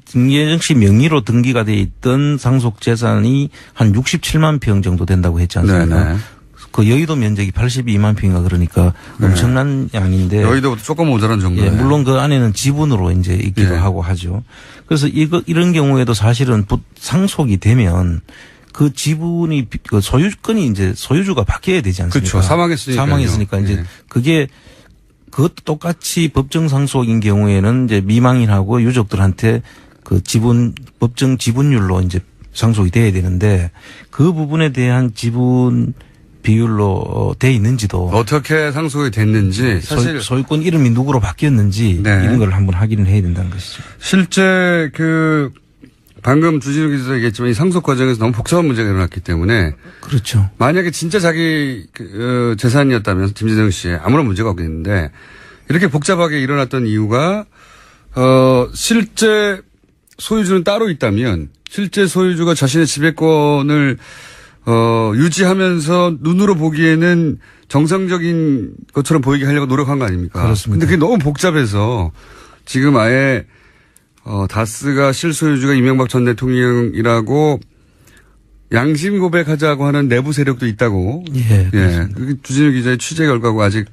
김재정 씨 명의로 등기가 돼 있던 상속 재산이 한 67만 평 정도 된다고 했지 않습니까? 네네. 그 여의도 면적이 82만 평인가 그러니까 엄청난 양인데. 여의도보다 조금 모자란 정도예요. 예, 물론 그 안에는 지분으로 이제 있기도 예. 하고 하죠. 그래서 이런 경우에도 사실은 상속이 되면 그 지분이 그 소유권이 이제 소유주가 바뀌어야 되지 않습니까? 그렇죠. 사망했으니까. 이제 예. 그게 그것도 똑같이 법정 상속인 경우에는 이제 미망인하고 유족들한테 그 법정 지분율로 이제 상속이 돼야 되는데 그 부분에 대한 지분 비율로 돼 있는지도 어떻게 상속이 됐는지 사실 소유권 이름이 누구로 바뀌었는지 네. 이런 걸 한번 확인을 해야 된다는 것이죠. 실제 방금 주진우 기자도 얘기했지만 이 상속 과정에서 너무 복잡한 문제가 일어났기 때문에 그렇죠. 만약에 진짜 자기 재산이었다면 김재정 씨의 아무런 문제가 없겠는데 이렇게 복잡하게 일어났던 이유가 실제 소유주는 따로 있다면 실제 소유주가 자신의 지배권을 유지하면서 눈으로 보기에는 정상적인 것처럼 보이게 하려고 노력한 거 아닙니까? 그렇습니다. 근데 그게 너무 복잡해서 지금 아예 다스가 실소유주가 이명박 전 대통령이라고 양심 고백하자고 하는 내부 세력도 있다고. 예. 예. 그게 주진우 기자의 취재 결과고 아직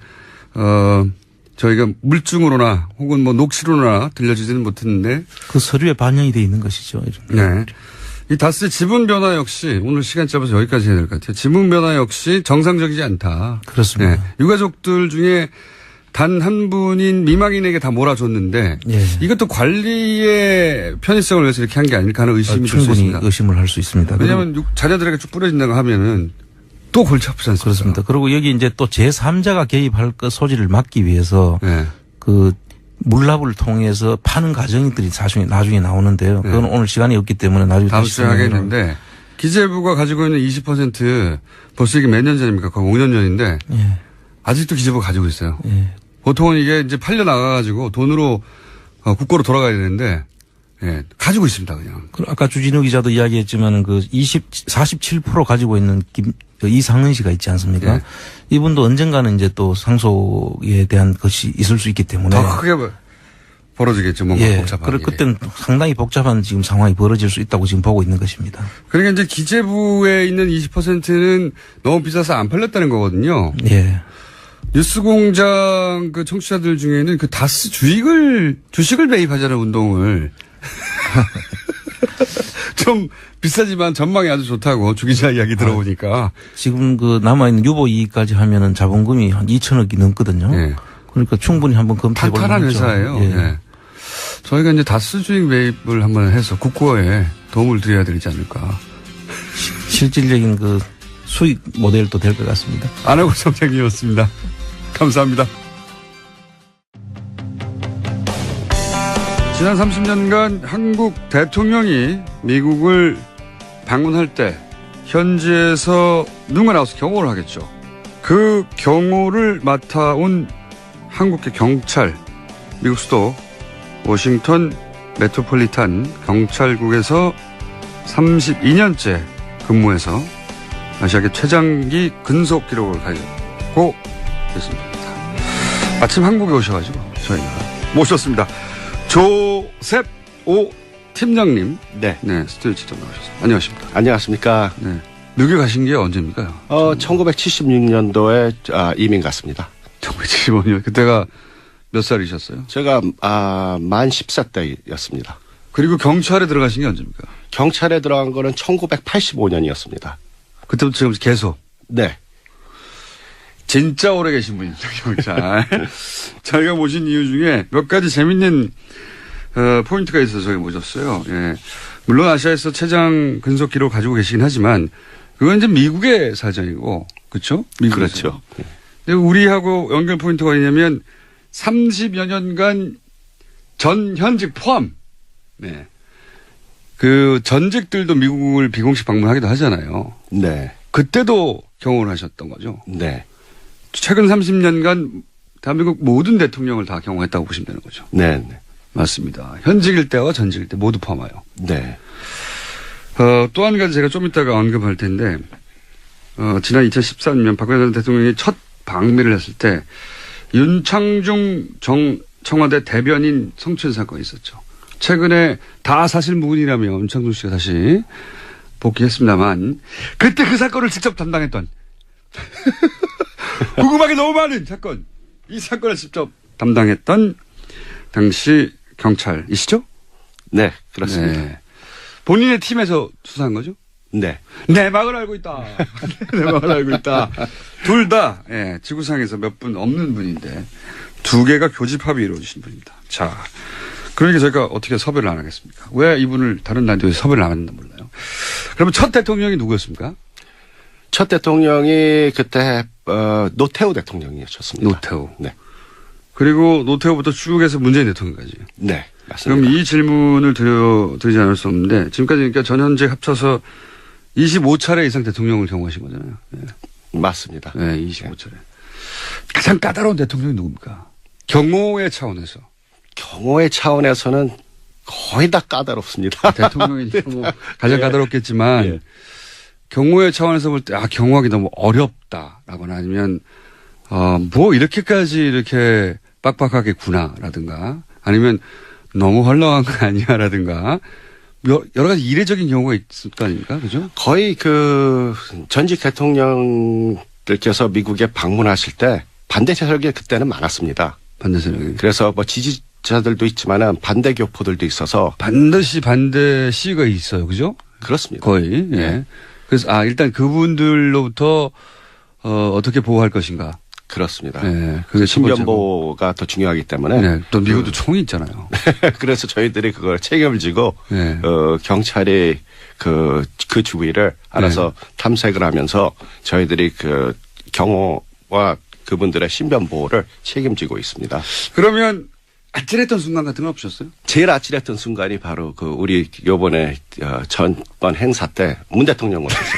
저희가 물증으로나 혹은 뭐 녹취로나 들려주지는 못했는데. 그 서류에 반영이 돼 있는 것이죠. 네. 이 다스의 지분 변화 역시 오늘 시간 짧아서 여기까지 해야 될 것 같아요. 지분 변화 역시 정상적이지 않다. 그렇습니다. 네. 유가족들 중에 단 한 분인 미망인에게 다 몰아줬는데 예. 이것도 관리의 편의성을 위해서 이렇게 한 게 아닐까 하는 의심이 들 수 충분히 있습니다. 의심을 할 수 있습니다. 왜냐하면 자녀들에게 쭉 뿌려진다고 하면은 또 골치 아프지 않습니까? 그렇습니다. 그리고 여기 이제 또 제3자가 개입할 그 소지를 막기 위해서 네. 그 물납을 통해서 파는 과정들이 나중에 나오는데요. 그건 오늘 시간이 없기 때문에 나중에 다음 다시 주에 하겠는데 기재부가 가지고 있는 20% 벌써 이게 몇 년 전입니까? 거의 5년 전인데 예. 아직도 기재부가 가지고 있어요. 예. 보통은 이게 이제 팔려 나가가지고 돈으로 국고로 돌아가야 되는데 예, 가지고 있습니다 그냥. 아까 주진우 기자도 이야기했지만은 그 47% 가지고 있는 이상은 씨가 있지 않습니까? 네. 이분도 언젠가는 이제 또 상속에 대한 것이 있을 수 있기 때문에. 더 크게 벌어지겠죠. 뭔가 예. 복잡한 일이. 그때는 상당히 복잡한 지금 상황이 벌어질 수 있다고 지금 보고 있는 것입니다. 그러니까 이제 기재부에 있는 20%는 너무 비싸서 안 팔렸다는 거거든요. 예. 뉴스공장 그 청취자들 중에는 그 다스 주식을 매입하자는 운동을 좀 비싸지만 전망이 아주 좋다고 주 기자 이야기 들어보니까. 지금 그 남아있는 유보 이익까지 하면은 자본금이 한 2천억이 넘거든요. 예. 그러니까 충분히 한번 검토해 볼 탄탄한 만하죠. 회사예요. 예. 예. 저희가 이제 다스 주식 매입을 한번 해서 국고에 도움을 드려야 되지 않을까. 실질적인 그 수익 모델도 될 것 같습니다. 안하고 정책이었습니다. 감사합니다. 지난 30년간 한국 대통령이 미국을 방문할 때 현지에서 누군가 나와서 경호를 하겠죠. 그 경호를 맡아온 한국의 경찰, 미국 수도 워싱턴 메트로폴리탄 경찰국에서 32년째 근무해서 아시아계 최장기 근속 기록을 가지고 있습니다. 마침 한국에 오셔가지고 저희가 모셨습니다. 조셉 오 팀장님. 네. 네, 스튜디오 직접 나오셨습니다. 안녕하십니까. 안녕하십니까. 네. 미국에 가신 게 언제입니까? 1976년도에 이민 갔습니다. 1975년. 그때가 몇 살이셨어요? 제가 만 10세 때였습니다. 그리고 경찰에 들어가신 게 언제입니까? 경찰에 들어간 거는 1985년이었습니다. 그때부터 지금 계속. 네. 진짜 오래 계신 분이죠, 경찰. 저희가 모신 이유 중에 몇 가지 재밌는 포인트가 있어서 저희 모셨어요. 예. 물론 아시아에서 최장 근속 기록 가지고 계시긴 하지만 그건 이제 미국의 사정이고, 그렇죠? 미국의 그렇죠. 사정. 근데 우리하고 연결 포인트가 어디냐면 30여 년간 현직 포함. 네. 그 전직들도 미국을 비공식 방문하기도 하잖아요. 네. 그때도 경험을 하셨던 거죠. 네. 최근 30년간 대한민국 모든 대통령을 다 경험했다고 보시면 되는 거죠. 네. 네. 맞습니다. 현직일 때와 전직일 때 모두 포함하여. 네. 또 한 가지 제가 좀 이따가 언급할 텐데, 지난 2013년 박근혜 전 대통령이 첫 방미를 했을 때 윤창중 청와대 대변인 성추행 사건이 있었죠. 최근에 다 사실 무근이라며 윤창중 씨가 다시 복귀했습니다만 그때 그 사건을 직접 담당했던 궁금하게 너무 많은 사건. 이 사건을 직접 담당했던 당시 경찰이시죠? 네. 그렇습니다. 네. 본인의 팀에서 수사한 거죠? 네. 내막을 알고 있다. 내막을 알고 있다. 둘 다 예, 지구상에서 몇 분 없는 분인데 두 개가 교집합이 이루어지신 분입니다. 자, 그러니까 저희가 어떻게 섭외를 안 하겠습니까? 왜 이분을 다른 라디오에서 섭외를 안 했는지 몰라요. 그러면 첫 대통령이 누구였습니까? 첫 대통령이 그때 노태우 대통령이었습니다. 노태우. 네. 그리고 노태우부터 쭉 해서 문재인 대통령까지. 네. 맞습니다. 그럼 이 질문을 드리지 않을 수 없는데 지금까지 그러니까 전현직 합쳐서 25차례 이상 대통령을 경험하신 거잖아요. 네. 맞습니다. 네, 25차례. 가장 까다로운 대통령이 누굽니까? 경호의 차원에서. 경호의 차원에서는 거의 다 까다롭습니다. 대통령이니까 뭐 가장 네. 까다롭겠지만 네. 경호의 차원에서 볼 때 경호하기 너무 어렵다라거나 아니면 뭐 이렇게까지 이렇게 빡빡하겠구나라든가 아니면 너무 헐렁한 거 아니야라든가 여러 가지 이례적인 경우가 있을 거 아닙니까? 그죠? 거의 그 전직 대통령들께서 미국에 방문하실 때 반대 세력이 그때는 많았습니다. 반대 세력이. 그래서 뭐 지지자들도 있지만은 반대 교포들도 있어서 반드시 반대 시위가 있어요. 그죠? 그렇습니다. 거의. 예. 네. 그래서 일단 그분들로부터 어떻게 보호할 것인가. 그렇습니다. 네. 그게 신변보호가 더 중요하기 때문에. 네. 또 미국도 총이 있잖아요. 그래서 저희들이 그걸 책임을 지고 네. 경찰이 그 주위를 알아서 탐색을 하면서 저희들이 그 경호와 그분들의 신변 보호를 책임지고 있습니다. 그러면 아찔했던 순간 같은 건 없으셨어요? 제일 아찔했던 순간이 바로 그 우리 요번에 전번 행사 때 문 대통령 오셨을 때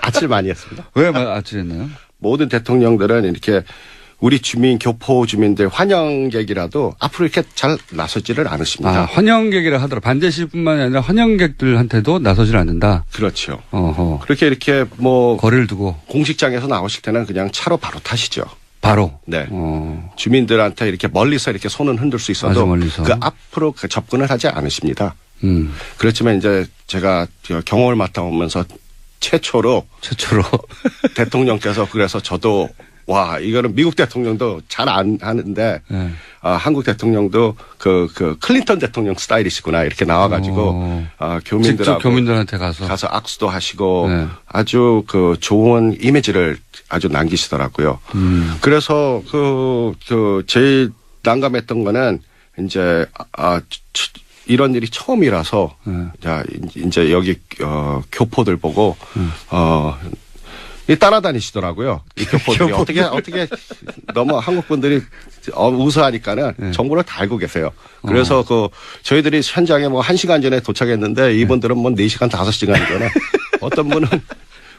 아찔 많이 했습니다. 왜 아찔했나요? 모든 대통령들은 이렇게 우리 주민, 교포 주민들 환영객이라도 앞으로 이렇게 잘 나서지를 않으십니다. 아, 환영객이라 하더라. 반대시뿐만이 아니라 환영객들한테도 나서질 않는다. 그렇죠. 어허. 그렇게 이렇게 뭐 거리를 두고 공식장에서 나오실 때는 그냥 차로 바로 타시죠. 바로. 네. 어. 주민들한테 이렇게 멀리서 이렇게 손은 흔들 수 있어도 아주 멀리서. 그 앞으로 접근을 하지 않으십니다. 그렇지만 이제 제가 경험을 맡아오면서 최초로 대통령께서 그래서 저도 와 이거는 미국 대통령도 잘 안 하는데 네. 한국 대통령도 그 클린턴 대통령 스타일이시구나 이렇게 나와가지고 직접 교민들하고 교민들한테 가서 악수도 하시고 네. 아주 그 좋은 이미지를 아주 남기시더라고요. 그래서 제일 난감했던 거는 이제 이런 일이 처음이라서 자 이제 여기 교포들 보고 따라다니시더라고요. 이 교포들이 어떻게 너무 한국 분들이 우수하니까는 정보를 다 알고 계세요. 그래서 저희들이 현장에 뭐 1시간 전에 도착했는데 이분들은 뭐 4시간 5시간 전에 어떤 분은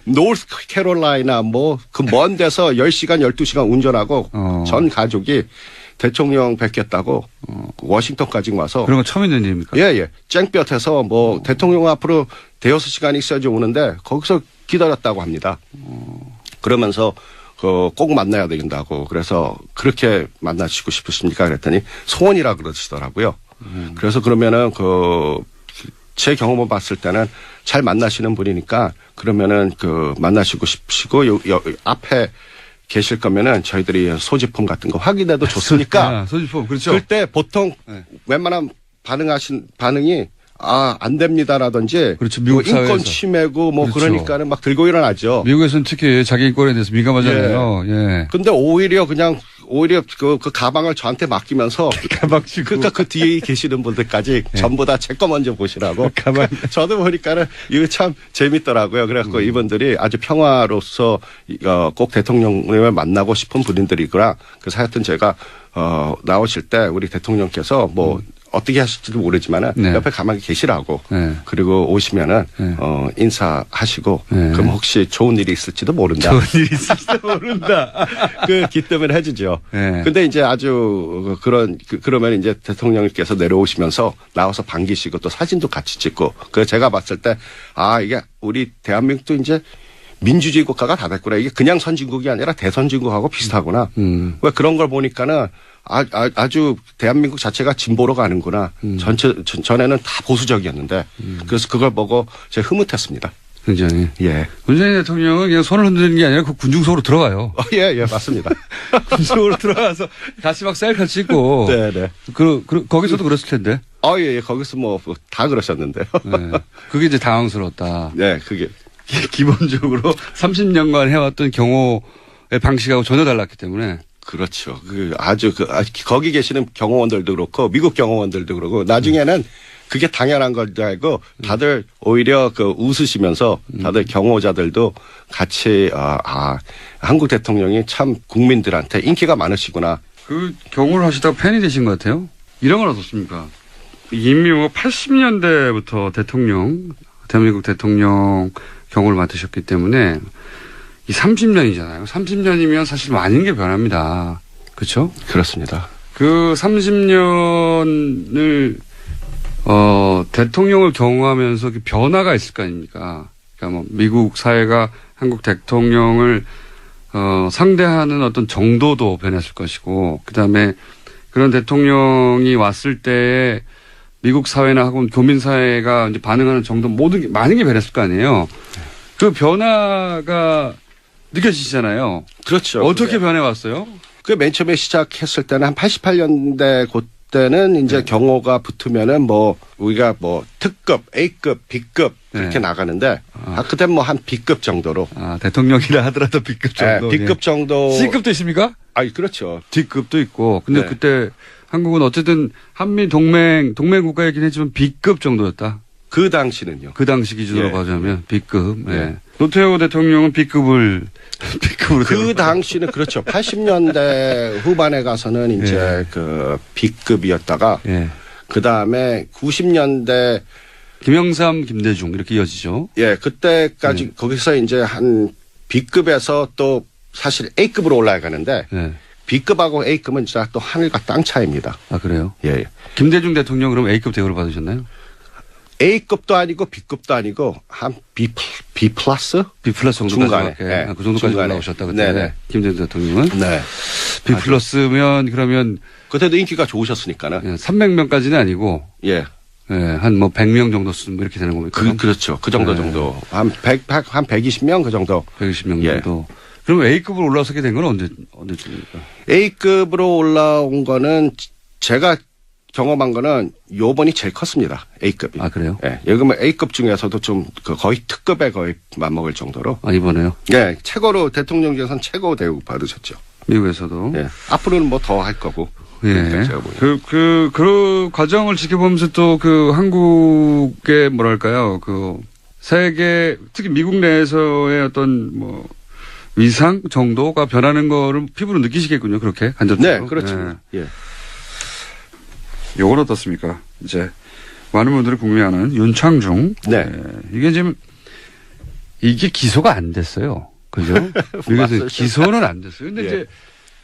노스 캐롤라이나 뭐 그 먼 데서 10시간 12시간 운전하고 전 가족이 대통령 뵙겠다고 워싱턴까지 와서 그런 거 처음 있는 일입니까? 예. 쨍볕에서 뭐 대통령 앞으로 대여섯 시간이 있어야지 오는데 거기서 기다렸다고 합니다. 그러면서 꼭 만나야 된다고 그래서 그렇게 만나시고 싶으십니까? 그랬더니 소원이라 그러시더라고요. 그래서 그러면은 제 경험을 봤을 때는 잘 만나시는 분이니까 그러면은 만나시고 싶으시고 앞에 계실 거면은 저희들이 소지품 같은 거 확인해도 좋으니까. 소지품 그렇죠. 그때 보통 웬만한 반응이 안 됩니다라든지. 그렇죠. 미국 인권 사회에서. 침해고 뭐 그렇죠. 그러니까는 막 들고 일어나죠. 미국에서는 특히 자기 인권에 대해서 민감하잖아요. 예. 근데 오히려 그 가방을 저한테 맡기면서 가방 쥐고. 그러니까 그 뒤에 계시는 분들까지 전부 다 제 거 먼저 보시라고. 가방. 저도 보니까는 이거 참 재밌더라고요. 그래갖고 이분들이 아주 평화로서 꼭 대통령을 만나고 싶은 분들이구나. 그래서 하여튼 제가 나오실 때 우리 대통령께서 뭐 어떻게 하실지도 모르지만은 네. 옆에 가만히 계시라고. 네. 그리고 오시면은 네. 인사하시고 네. 그럼 혹시 좋은 일이 있을지도 모른다. 좋은 일이 있을지도 모른다. 기뜸을 해주죠. 네. 근데 이제 아주 그러면 이제 대통령께서 내려오시면서 나와서 반기시고 또 사진도 같이 찍고 제가 봤을 때 이게 우리 대한민국도 이제 민주주의 국가가 다 됐구나. 이게 그냥 선진국이 아니라 대선진국하고 비슷하구나. 왜 그런 걸 보니까는 아주 대한민국 자체가 진보로 가는구나. 전에는 다 보수적이었는데. 그래서 그걸 보고 제가 흐뭇했습니다. 굉장히. 예. 문재인 대통령은 그냥 손을 흔드는 게 아니라 그 군중석으로 들어가요. 예, 맞습니다. 군중석으로 들어가서 같이 막 셀카 찍고. 네. 거기서도 그랬을 텐데. 예. 거기서 뭐 다 그러셨는데요. 네. 그게 이제 당황스러웠다. 네, 그게. 기본적으로 30년간 해왔던 경호의 방식하고 전혀 달랐기 때문에. 그렇죠. 거기 계시는 경호원들도 그렇고 미국 경호원들도 그렇고 나중에는 그게 당연한 걸 알고 다들 오히려 웃으시면서 다들 경호자들도 같이 한국 대통령이 참 국민들한테 인기가 많으시구나. 경호를 하시다가 팬이 되신 것 같아요. 이런 건 어떻습니까? 이미 80년대부터 대한민국 대통령 경호를 맡으셨기 때문에 이 30년이잖아요. 30년이면 사실 많은 게 변합니다. 그렇죠? 그렇습니다. 그 30년을 대통령을 경호하면서 그 변화가 있을 거 아닙니까? 그러니까 미국 사회가 한국 대통령을 상대하는 어떤 정도도 변했을 것이고, 그다음에 그런 대통령이 왔을 때 미국 사회나 혹은 교민 사회가 이제 반응하는 정도 많은 게 변했을 거 아니에요. 그 변화가 느껴지시잖아요. 그렇죠. 어떻게 변해왔어요? 맨 처음에 시작했을 때는 한 88년대 그때는 이제 경호가 붙으면은 우리가 특급, A급, B급 이렇게 나가는데 그때 한 B급 정도로. 대통령이라 하더라도 B급 정도. B급 정도. C급도 있습니까? 그렇죠. D급도 있고. 근데 그때 한국은 어쨌든 한미 동맹 국가이긴 했지만 B급 정도였다. 그 당시는요. 그 당시 기준으로 봐자면 B급. 노태우 대통령은 B급으로. 그 당시는 그렇죠. 80년대 후반에 가서는 이제 B급이었다가 그 다음에 90년대 김영삼, 김대중 이렇게 이어지죠. 그때까지 거기서 이제 한 B급에서 또 사실 A급으로 올라가는데 B급하고 A급은 진짜 또 하늘과 땅 차이입니다. 아, 그래요? 예. 김대중 대통령 그럼 A급 대우를 받으셨나요? A급도 아니고 B급도 아니고 한 B 플러스? B 플러스 중간에. 정도까지 네. 그 정도까지 중간에. 올라오셨다 그때 네네. 김대중 대통령은 네. B 플러스면 그러면 그때도 인기가 좋으셨으니까는. 300명까지는 아니고 예. 한 뭐 100명 정도 쓰면 이렇게 되는 겁니까? 그렇죠. 그 정도 네. 정도. 한 120명 그 정도. 120명 예. 정도. 그럼 A급으로 올라서게 된 건 언제쯤입니까? A급으로 올라온 거는 제가 경험한 거는 요번이 제일 컸습니다. A급이. 아, 그래요? 예. 여기면 A급 중에서도 좀 거의 특급에 거의 맞먹을 정도로. 아, 이번에요? 예. 최고로 대통령 중에서는 최고 대우 받으셨죠. 미국에서도. 예. 앞으로는 뭐 더 할 거고. 예. 그러니까 제가 보기에는. 그 과정을 지켜보면서 또 그 한국의 뭐랄까요. 그 세계, 특히 미국 내에서의 어떤 뭐 위상 정도가 변하는 거를 피부로 느끼시겠군요. 그렇게 간접적으로. 네, 그렇죠. 예. 요건 어떻습니까? 이제 많은 분들이 궁금해하는 윤창중. 네. 이게 지금 이게 기소가 안 됐어요. 그죠? 미국에서 기소는 안 됐어요. 근데 예. 이제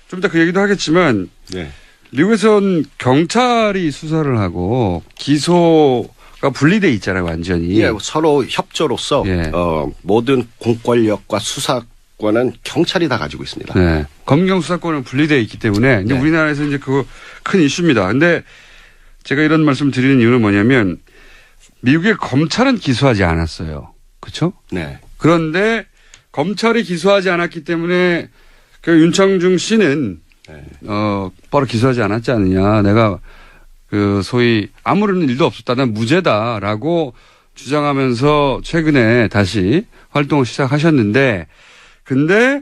좀 이따 그 얘기도 하겠지만 네. 미국에선 경찰이 수사를 하고 기소가 분리돼 있잖아요, 완전히. 예, 서로 협조로서 예. 모든 공권력과 수사권은 경찰이 다 가지고 있습니다. 네. 검경 수사권은 분리되어 있기 때문에 이제 네. 우리나라에서 이제 그거 큰 이슈입니다. 근데 제가 이런 말씀 드리는 이유는 뭐냐면 미국의 검찰은 기소하지 않았어요. 그렇죠? 네. 그런데 검찰이 기소하지 않았기 때문에 그 윤창중 씨는 네. 바로 기소하지 않았지 않느냐. 내가 그 소위 아무런 일도 없었다. 난 무죄다라고 주장하면서 최근에 다시 활동을 시작하셨는데 근데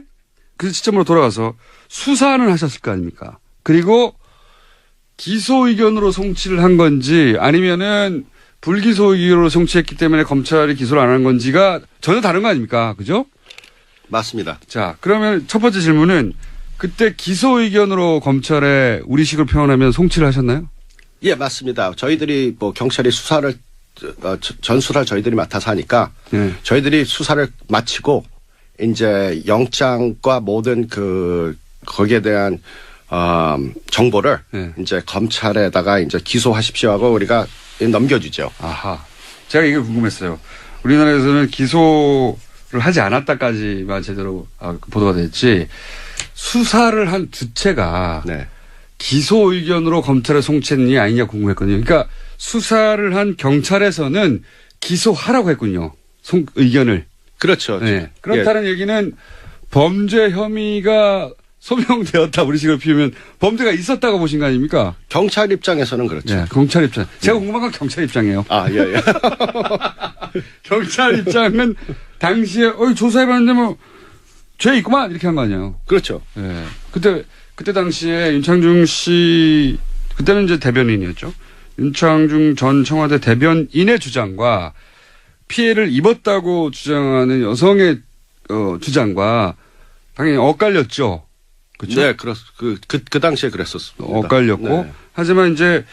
그 시점으로 돌아가서 수사는 하셨을 거 아닙니까? 그리고 기소 의견으로 송치를 한 건지 아니면은 불기소 의견으로 송치했기 때문에 검찰이 기소를 안 한 건지가 전혀 다른 거 아닙니까? 그죠? 맞습니다. 자, 그러면 첫 번째 질문은 그때 기소 의견으로 검찰에 우리식으로 표현하면 송치를 하셨나요? 예, 맞습니다. 저희들이 뭐 경찰이 수사를 전수를 저희들이 맡아서 하니까 네. 저희들이 수사를 마치고 이제 영장과 모든 거기에 대한 정보를 네. 이제 검찰에다가 이제 기소하십시오 하고 우리가 넘겨주죠. 아하. 제가 이게 궁금했어요. 우리나라에서는 기소를 하지 않았다까지만 제대로 보도가 됐지 수사를 한 주체가 네. 기소 의견으로 검찰에 송치했느냐 아니냐 궁금했거든요. 그러니까 수사를 한 경찰에서는 기소하라고 했군요. 의견을. 그렇죠. 네. 그렇다는 얘기는 범죄 혐의가 소명되었다. 우리식으로 피우면 범죄가 있었다고 보신 거 아닙니까? 경찰 입장에서는 그렇죠. 네, 경찰 입장. 제가 궁금한 건 경찰 입장이에요. 아, 예, 예. 경찰 입장은 당시에 조사해봤는데 뭐 죄 있구만 이렇게 한 거 아니에요. 그렇죠. 네. 그때 당시에 윤창중 씨 그때는 이제 대변인이었죠. 윤창중 전 청와대 대변인의 주장과 피해를 입었다고 주장하는 여성의 주장과 당연히 엇갈렸죠. 그렇죠? 네, 그 당시에 그랬었습니다. 엇갈렸고 네. 하지만 이제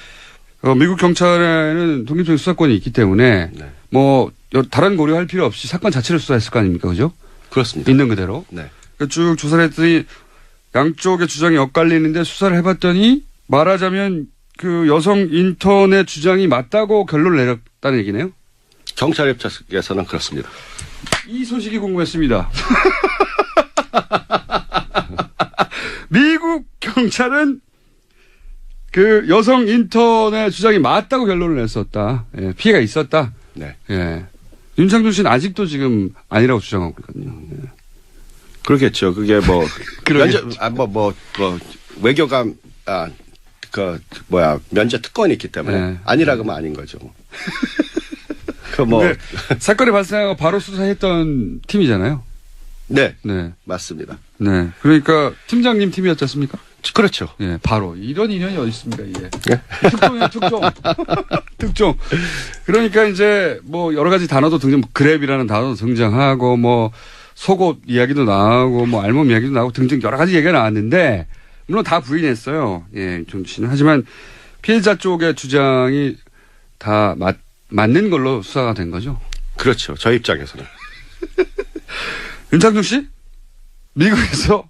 미국 경찰에는 독립적인 수사권이 있기 때문에 네. 뭐 다른 고려할 필요 없이 사건 자체를 수사했을 거 아닙니까, 그죠? 그렇습니다. 있는 그대로. 네. 쭉 조사를 했더니 양쪽의 주장이 엇갈리는데 수사를 해봤더니 말하자면 그 여성 인턴의 주장이 맞다고 결론을 내렸다는 얘기네요. 경찰 입장에서는 그렇습니다. 이 소식이 궁금했습니다. 미국 경찰은 그 여성 인턴의 주장이 맞다고 결론을 냈었다. 예, 피해가 있었다. 네. 예. 윤창중 씨는 아직도 지금 아니라고 주장하고 있거든요. 예. 그러겠죠. 그게 뭐 그러겠죠. 외교관 면제 특권이 있기 때문에 네. 아니라 그러면 아닌 거죠. 근데 사건이 발생하고 바로 수사했던 팀이잖아요. 네, 네. 맞습니다. 네. 그러니까 팀장님 팀이었지 않습니까? 그렇죠. 예, 바로. 이런 인연이 어디 있습니까, 이게. 예? 특종이에요, 특종. 특종. 그러니까 이제 뭐 여러 가지 단어도 그랩이라는 단어도 등장하고 뭐 속옷 이야기도 나오고 뭐 알몸 이야기도 나오고 등등 여러 가지 얘기가 나왔는데 물론 다 부인했어요. 예, 정 씨는. 하지만 피해자 쪽의 주장이 다 맞는 걸로 수사가 된 거죠. 그렇죠. 저희 입장에서는. 윤창중 씨? 미국에서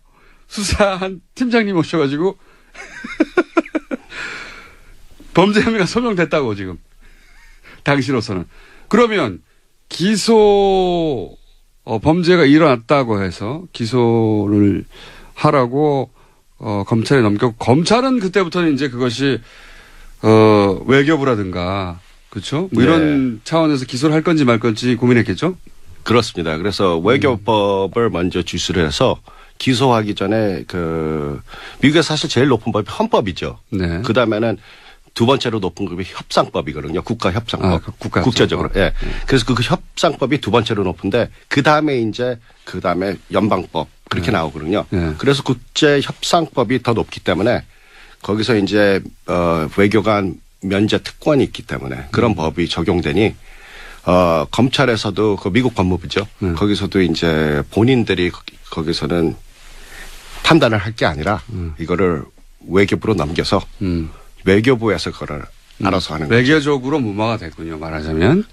수사한 팀장님 오셔가지고 범죄 혐의가 소명됐다고 지금 당시로서는. 그러면 기소 범죄가 일어났다고 해서 기소를 하라고 검찰에 넘겼고 검찰은 그때부터는 이제 그것이 외교부라든가 그렇죠? 뭐 이런 차원에서 기소를 할 건지 말 건지 고민했겠죠? 그렇습니다. 그래서 외교법을 먼저 주시를 해서 기소하기 전에 미국에서 사실 제일 높은 법이 헌법이죠. 네. 그 다음에는 두 번째로 높은 법이 협상법이거든요. 국가협상법. 국가협상법. 국제적으로. 예. 그래서 그 협상법이 두 번째로 높은데 그 다음에 연방법 그렇게 나오거든요. 네. 그래서 국제협상법이 더 높기 때문에 거기서 이제 외교관 면제 특권이 있기 때문에 그런 법이 적용되니 검찰에서도 그 미국 법무부죠. 거기서도 이제 본인들이 거기서는 판단을 할 게 아니라 이거를 외교부로 넘겨서 외교부에서 그걸 알아서 하는 거죠. 외교적으로 무마가 됐군요. 말하자면.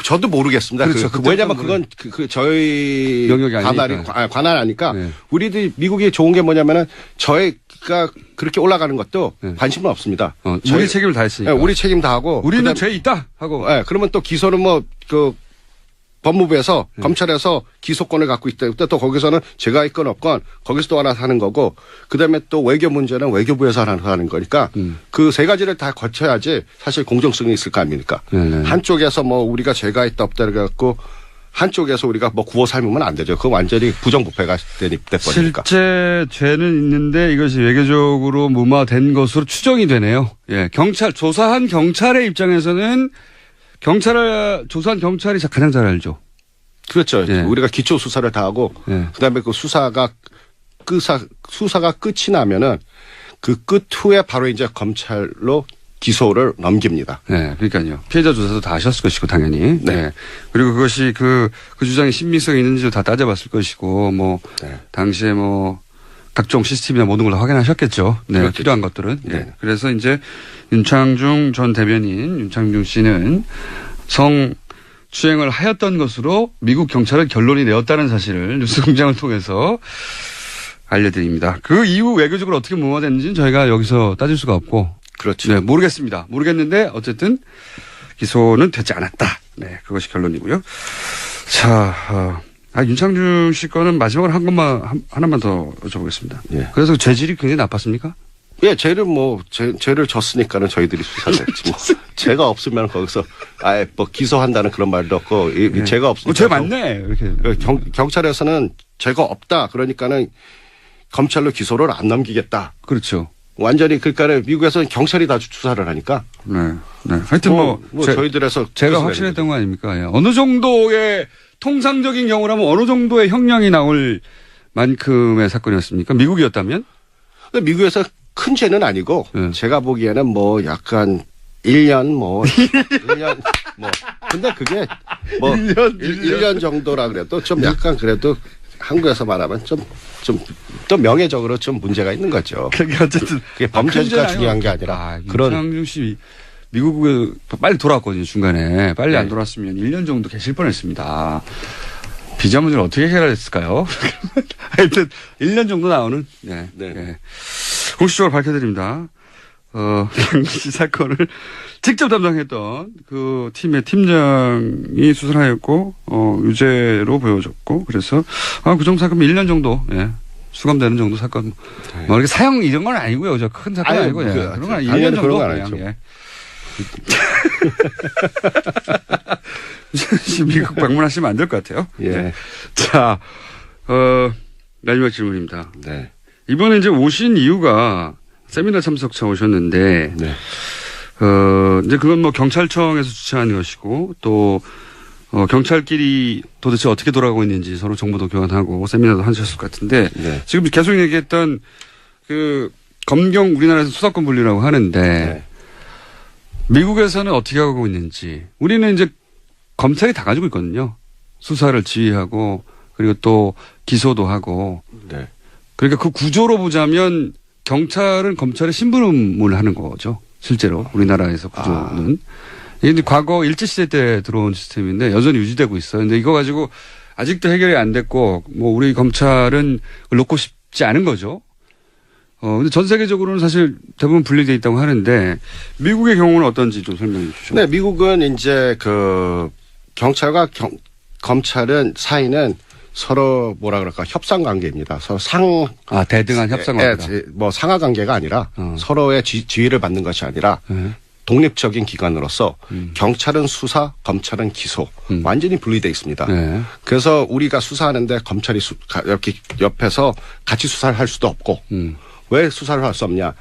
저도 모르겠습니다. 그렇죠. 왜냐면 그건 저희 영역이 아니니까. 관할 아니까 네. 우리들이 미국이 좋은 게 뭐냐면은 저희가 그렇게 올라가는 것도 관심은 없습니다. 우리 책임을 다했으니까. 네, 우리 책임 다 하고. 우리는 죄 있다 하고. 네, 그러면 또 기소는 법무부에서 검찰에서 기소권을 갖고 있다. 또 거기서는 제가 있건 없건 거기서 또 알아서 하는 거고 그다음에 또 외교 문제는 외교부에서 알아서 하는 거니까 그 세 가지를 다 거쳐야지 사실 공정성이 있을 거 아닙니까? 네네. 한쪽에서 우리가 죄가 있다 없다 그래갖고 한쪽에서 우리가 구워 삶으면 안 되죠. 그거 완전히 부정부패가 돼버리니까. 실제 죄는 있는데 이것이 외교적으로 무마된 것으로 추정이 되네요. 예, 조사한 경찰의 입장에서는 조사한 경찰이 가장 잘 알죠. 그렇죠. 예. 우리가 기초 수사를 다 하고 그다음에 그 수사가 끝이 나면은 그 끝 후에 바로 이제 검찰로 기소를 넘깁니다. 네, 그러니까요. 피해자 조사도 다 하셨을 것이고 당연히. 네. 그리고 그것이 그 주장이 신빙성이 있는지도 다 따져봤을 것이고 당시에 각종 시스템이나 모든 걸 다 확인하셨겠죠. 네, 그렇겠죠. 필요한 것들은. 네. 네. 그래서 이제 윤창중 전 대변인 윤창중 씨는 성추행을 하였던 것으로 미국 경찰은 결론이 내었다는 사실을 뉴스공장을 통해서 알려드립니다. 그 이후 외교적으로 어떻게 무마됐는지는 저희가 여기서 따질 수가 없고. 그렇죠. 네, 모르겠습니다. 모르겠는데 어쨌든 기소는 되지 않았다. 네, 그것이 결론이고요. 자, 윤창중 씨 거는 마지막으로 하나만 더 여쭤보겠습니다. 예. 그래서 죄질이 굉장히 나빴습니까? 예, 죄를 졌으니까는 저희들이 수사를 했지 뭐. 죄가 없으면 거기서 기소한다는 그런 말도 없고 죄가 없으니까. 죄 맞네. 이렇게. 경찰에서는 죄가 없다. 그러니까는 검찰로 기소를 안 넘기겠다. 그렇죠. 완전히 그러니까 미국에서는 경찰이 다 수사를 하니까. 네. 하여튼 저희들에서 제가 확실했던 거 아닙니까? 예. 어느 정도의 통상적인 경우라면 어느 정도의 형량이 나올 만큼의 사건이었습니까? 미국이었다면? 근데 미국에서 큰 죄는 아니고 제가 보기에는 약간 1년 1년 근데 그게 1년 정도라 그래도 좀 약간 그래도 한국에서 말하면 좀 또 명예적으로 좀 문제가 있는 거죠. 그러니까 어쨌든 그게 범죄가 중요한 게 아니라 그런. 윤창중 씨 미국에 빨리 돌아왔거든요. 중간에 빨리 안 돌아왔으면 1년 정도 계실 뻔했습니다. 비자 문제를 어떻게 해결했을까요? 하여튼 1년 정도 나오는 공식적으로 밝혀드립니다. 당시 사건을 직접 담당했던 그 팀의 팀장이 수술하였고 유죄로 보여졌고 그래서 그 정도 사건은 1년 정도 수감되는 정도 사건. 이렇게 사형 이런 건 아니고요. 저 큰 사건 아니고 그런 건 1년 정도 그냥. 미국 방문하시면 안 될 것 같아요. 예. 자, 마지막 질문입니다. 네. 이번에 이제 오신 이유가 세미나 참석차 오셨는데, 이제 그건 경찰청에서 주최한 것이고, 또, 경찰끼리 도대체 어떻게 돌아가고 있는지 서로 정보도 교환하고 세미나도 하셨을 것 같은데, 지금 계속 얘기했던 검경 우리나라에서 수사권 분리라고 하는데, 미국에서는 어떻게 하고 있는지, 우리는 이제 검찰이 다 가지고 있거든요. 수사를 지휘하고, 그리고 또 기소도 하고. 그러니까 그 구조로 보자면 경찰은 검찰의 심부름을 하는 거죠. 실제로 우리나라에서 구조는. 이게 과거 일제시대 때 들어온 시스템인데 여전히 유지되고 있어요. 근데 이거 가지고 아직도 해결이 안 됐고 우리 검찰은 놓고 싶지 쉽지 않은 거죠. 근데 전 세계적으로는 사실 대부분 분리되어 있다고 하는데 미국의 경우는 어떤지 좀 설명해 주시죠. 네, 미국은 이제 그 경찰과 검찰은 사이는 서로 뭐라 그럴까 협상 관계입니다. 서로 대등한 협상 관계다. 뭐 상하 관계가 아니라 서로의 지휘를 받는 것이 아니라 독립적인 기관으로서 경찰은 수사, 검찰은 기소 완전히 분리돼 있습니다. 네. 그래서 우리가 수사하는데 검찰이 이렇게 옆에서 같이 수사를 할 수도 없고 왜 수사를 할 수 없냐?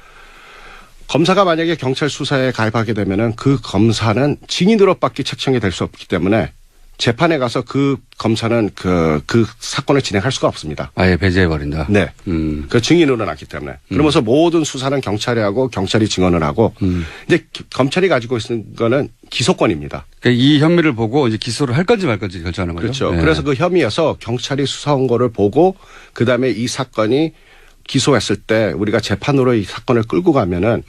검사가 만약에 경찰 수사에 가입하게 되면은 그 검사는 증인으로밖에 책정이 될 수 없기 때문에 재판에 가서 그 검사는 그 사건을 진행할 수가 없습니다. 아예 배제해버린다. 네. 그 증인으로 났기 때문에. 그러면서 모든 수사는 경찰이 하고 경찰이 증언을 하고 이제 검찰이 가지고 있는 거는 기소권입니다. 그러니까 이 혐의를 보고 이제 기소를 할 건지 말 건지 결정하는 거죠. 그렇죠. 네. 그래서 그 혐의에서 경찰이 수사한 거를 보고 그다음에 이 사건이 기소했을 때 우리가 재판으로 이 사건을 끌고 가면은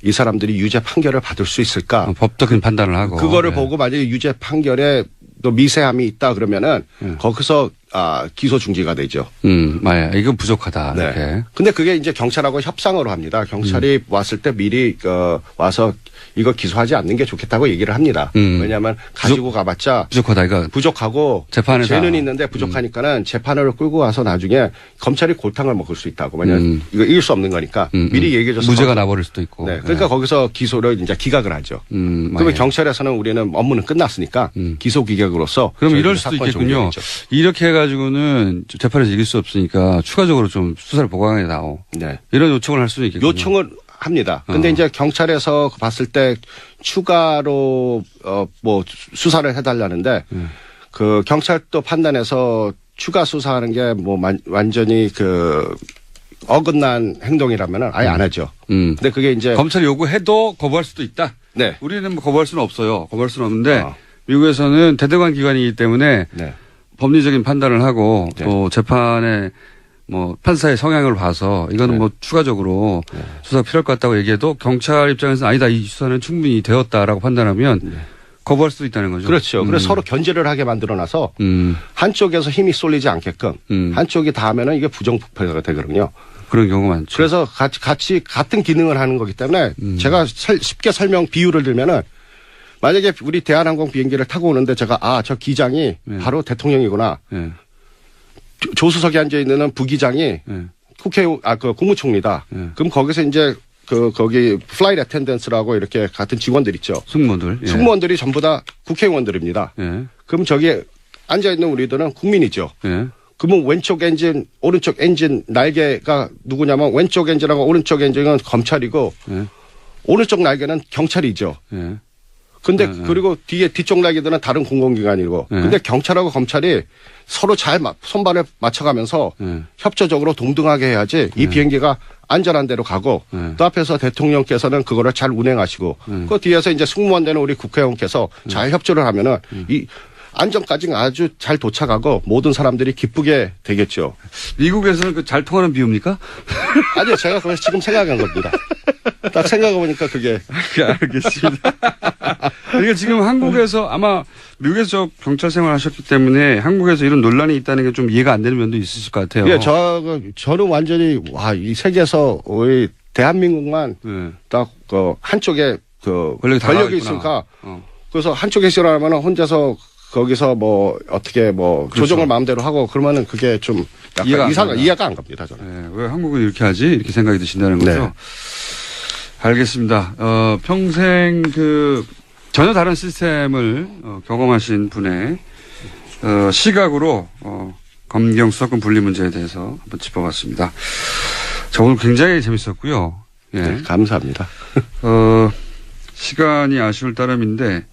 이 사람들이 유죄 판결을 받을 수 있을까? 법적인 판단을 하고. 그거를 네. 보고 만약에 유죄 판결에 또 미세함이 있다 그러면은 거기서 기소 중지가 되죠. 맞아요. 이건 부족하다. 네. 이렇게. 근데 그게 이제 경찰하고 협상으로 합니다. 경찰이 왔을 때 미리 와서 이거 기소하지 않는 게 좋겠다고 얘기를 합니다. 왜냐하면 가지고 가봤자 부족하다. 이거 부족하고 재판에서 죄는 있는데 부족하니까는 재판을 끌고 와서 나중에 검찰이 골탕을 먹을 수 있다고. 왜냐하면 이거 이길 수 없는 거니까 미리 얘기해줘서 무죄가 나버릴 수도 있고. 네. 그러니까 거기서 기소를 이제 기각을 하죠. 그러면 경찰에서는 우리는 업무는 끝났으니까 기소 기각으로서 그럼 이럴 수도 있겠군요. 이렇게 해가지고는 재판에서 이길 수 없으니까 추가적으로 좀 수사를 보강해 나오. 네. 이런 요청을 할 수는 있겠군요. 요청을 합니다. 근데 이제 경찰에서 봤을 때 추가로 뭐 수사를 해달라는데 그 경찰도 판단해서 추가 수사하는 게 뭐 완전히 그 어긋난 행동이라면은 아예 안 하죠. 근데 그게 이제 검찰이 요구해도 거부할 수도 있다. 네. 우리는 뭐 거부할 수는 없어요. 거부할 수는 없는데 미국에서는 대등한 기관이기 때문에 네. 법리적인 판단을 하고 네. 또 재판에 뭐 판사의 성향을 봐서 이거는 네. 뭐 추가적으로 수사가 필요할 것 같다고 얘기해도 경찰 입장에서는 아니다 이 수사는 충분히 되었다라고 판단하면 거부할 수도 있다는 거죠. 그렇죠. 그래서 서로 견제를 하게 만들어놔서 한쪽에서 힘이 쏠리지 않게끔 한쪽이 다 하면은 이게 부정부패가 되거든요. 그런 경우가 많죠. 그래서 같이 같은 기능을 하는 거기 때문에 제가 쉽게 비유를 들면은 만약에 우리 대한항공 비행기를 타고 오는데 제가 저 기장이 바로 대통령이구나. 네. 조수석에 앉아 있는 부기장이 국무총리다. 그럼 거기서 이제 거기 플라이트 어텐던스라고 이렇게 같은 직원들 있죠. 승무원들. 예. 승무원들이 전부 다 국회의원들입니다. 예. 그럼 저기 앉아 있는 우리들은 국민이죠. 예. 그러면 왼쪽 엔진, 오른쪽 엔진 날개가 누구냐면 왼쪽 엔진하고 오른쪽 엔진은 검찰이고 예. 오른쪽 날개는 경찰이죠. 예. 근데 그리고 뒤쪽 날개들은 다른 공공기관이고 근데 경찰하고 검찰이 서로 잘 손발을 맞춰가면서 협조적으로 동등하게 해야지 이 비행기가 안전한 데로 가고 또 앞에서 대통령께서는 그거를 잘 운행하시고 그 뒤에서 이제 승무원 되는 우리 국회의원께서 잘 협조를 하면은 이 안전까지 아주 잘 도착하고 모든 사람들이 기쁘게 되겠죠. 미국에서는 그 잘 통하는 비유입니까? 아니요, 제가 그래서 지금 생각한 겁니다. 딱 생각해보니까 그게. 알겠습니다. 그러니까 지금 한국에서 아마 미국에서 경찰 생활 하셨기 때문에 한국에서 이런 논란이 있다는 게 좀 이해가 안 되는 면도 있으실 것 같아요. 예, 저는 완전히, 이 세계에서 우리 대한민국만 딱 한쪽에 권력이 있으니까 그래서 한쪽에 싫어하면 혼자서 거기서 뭐 어떻게 뭐 그렇죠. 조정을 마음대로 하고 그러면은 그게 좀 약간 이해가 안 갑니다. 저는. 네, 왜 한국은 이렇게 하지? 이렇게 생각이 드신다는 거죠. 네. 알겠습니다. 평생 전혀 다른 시스템을 경험하신 분의 시각으로 검경 수사권 분리 문제에 대해서 한번 짚어봤습니다. 자, 오늘 굉장히 재밌었고요. 예. 네, 감사합니다. 시간이 아쉬울 따름인데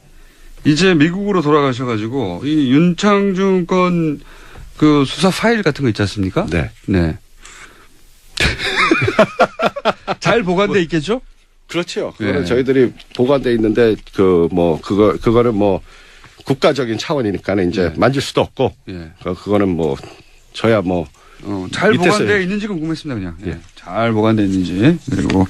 이제 미국으로 돌아가셔가지고 이 윤창중 건 그 수사 파일 같은 거 있지 않습니까? 네. 네. 잘 보관돼 있겠죠? 그렇죠. 그거는 네. 저희들이 저희들이 보관돼 있는데 그거는 뭐 국가적인 차원이니까는 이제 만질 수도 없고 예. 그거는 뭐 저야 뭐 잘 밑에서 보관돼 있는지 궁금했습니다, 그냥. 예. 잘 보관돼 있는지. 그리고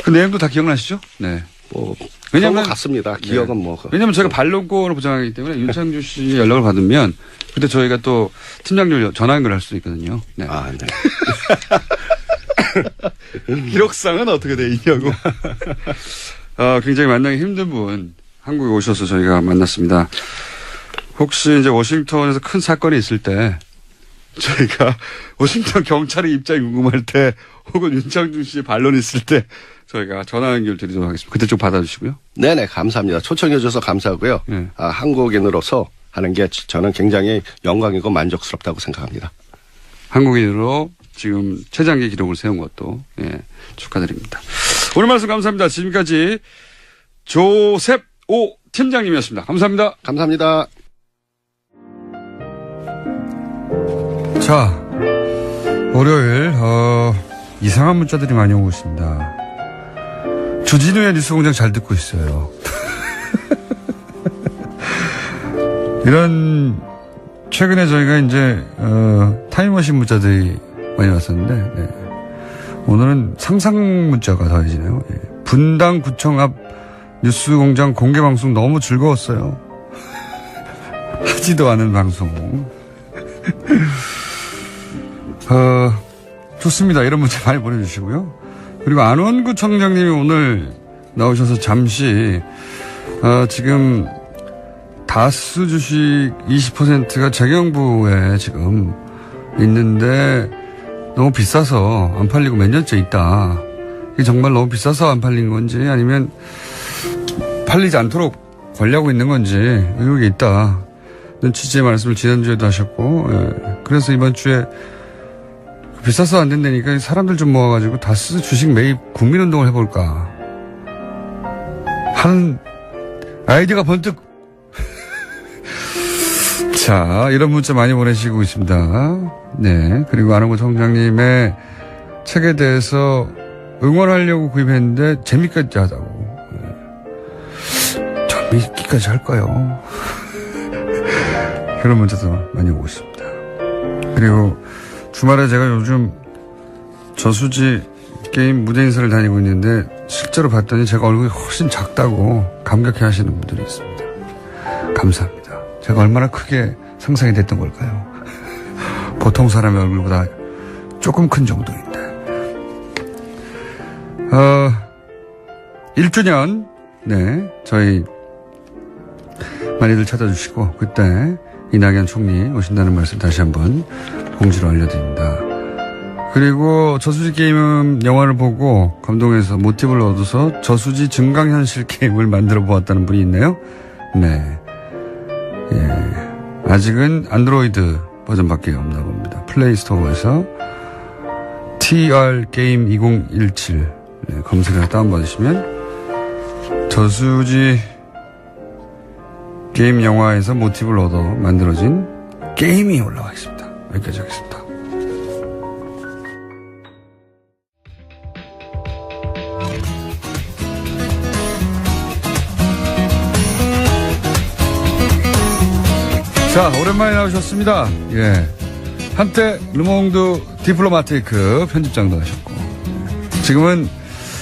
그 내용도 다 기억나시죠? 네. 뭐 왜냐면- 그런 것 같습니다. 기억은 뭐. 왜냐하면 저희가 반론권을 보장하기 때문에 윤창주 씨의 연락을 받으면 그때 저희가 또 팀장님 전화 연결할 수도 있거든요. 네. 아, 네. 기록상은 어떻게 돼 있냐고. 굉장히 만나기 힘든 분 한국에 오셔서 저희가 만났습니다. 혹시 이제 워싱턴에서 큰 사건이 있을 때 저희가 워싱턴 경찰의 입장이 궁금할 때 혹은 윤창준 씨의 반론이 있을 때 저희가 전화 연결 드리도록 하겠습니다. 그때 좀 받아주시고요. 네네, 감사합니다. 초청해 주셔서 감사하고요. 네. 한국인으로서 하는 게 저는 굉장히 영광이고 만족스럽다고 생각합니다. 한국인으로 지금 최장기 기록을 세운 것도 축하드립니다. 오늘 말씀 감사합니다. 지금까지 조셉 오 팀장님이었습니다. 감사합니다. 감사합니다. 자, 월요일 이상한 문자들이 많이 오고 있습니다. 주진우의 뉴스공장 잘 듣고 있어요. 이런 최근에 저희가 이제 타임머신 문자들이 많이 왔었는데 네. 오늘은 상상 문자가 더해지네요. 예. 분당 구청 앞 뉴스공장 공개방송 너무 즐거웠어요. 하지도 않은 방송. 좋습니다. 이런 문자 많이 보내주시고요. 그리고 안원구 청장님이 오늘 나오셔서 잠시 지금 다스 주식 20%가 재경부에 지금 있는데 너무 비싸서 안 팔리고 몇 년째 있다. 이게 정말 너무 비싸서 안 팔린 건지 아니면 팔리지 않도록 관리하고 있는 건지 의혹이 있다. 는 취지의 말씀을 지난주에도 하셨고 그래서 이번 주에 비싸서 안 된다니까 사람들 좀 모아가지고 다스 주식 매입 국민운동을 해볼까 하는 아이디어가 번뜩 자 이런 문자 많이 보내시고 있습니다. 네 그리고 안원구 청장님의 책에 대해서 응원하려고 구입했는데 재미까지 하자고 재미까지 할까요? 그런 문자도 많이 오고 있습니다. 그리고 주말에 제가 요즘 저수지 게임 무대 인사를 다니고 있는데 실제로 봤더니 제가 얼굴이 훨씬 작다고 감격해 하시는 분들이 있습니다. 감사합니다. 제가 얼마나 크게 상상이 됐던 걸까요? 보통 사람의 얼굴보다 조금 큰 정도인데. 1주년, 네, 저희 많이들 찾아주시고, 그때 이낙연 총리 오신다는 말씀 다시 한번 공지로 알려드립니다. 그리고 저수지 게임 영화를 보고 감동해서 모티브를 얻어서 저수지 증강현실 게임을 만들어 보았다는 분이 있네요. 네. 예. 아직은 안드로이드 버전밖에 없나 봅니다. 플레이스토어에서 TR 게임 2017 네, 검색해서 다운받으시면 저수지 게임 영화에서 모티브를 얻어 만들어진 게임이 올라와 있습니다. 여기까지 하겠습니다. 자, 오랜만에 나오셨습니다. 예. 한때 르몽드 디플로마티크 편집장도 하셨고, 지금은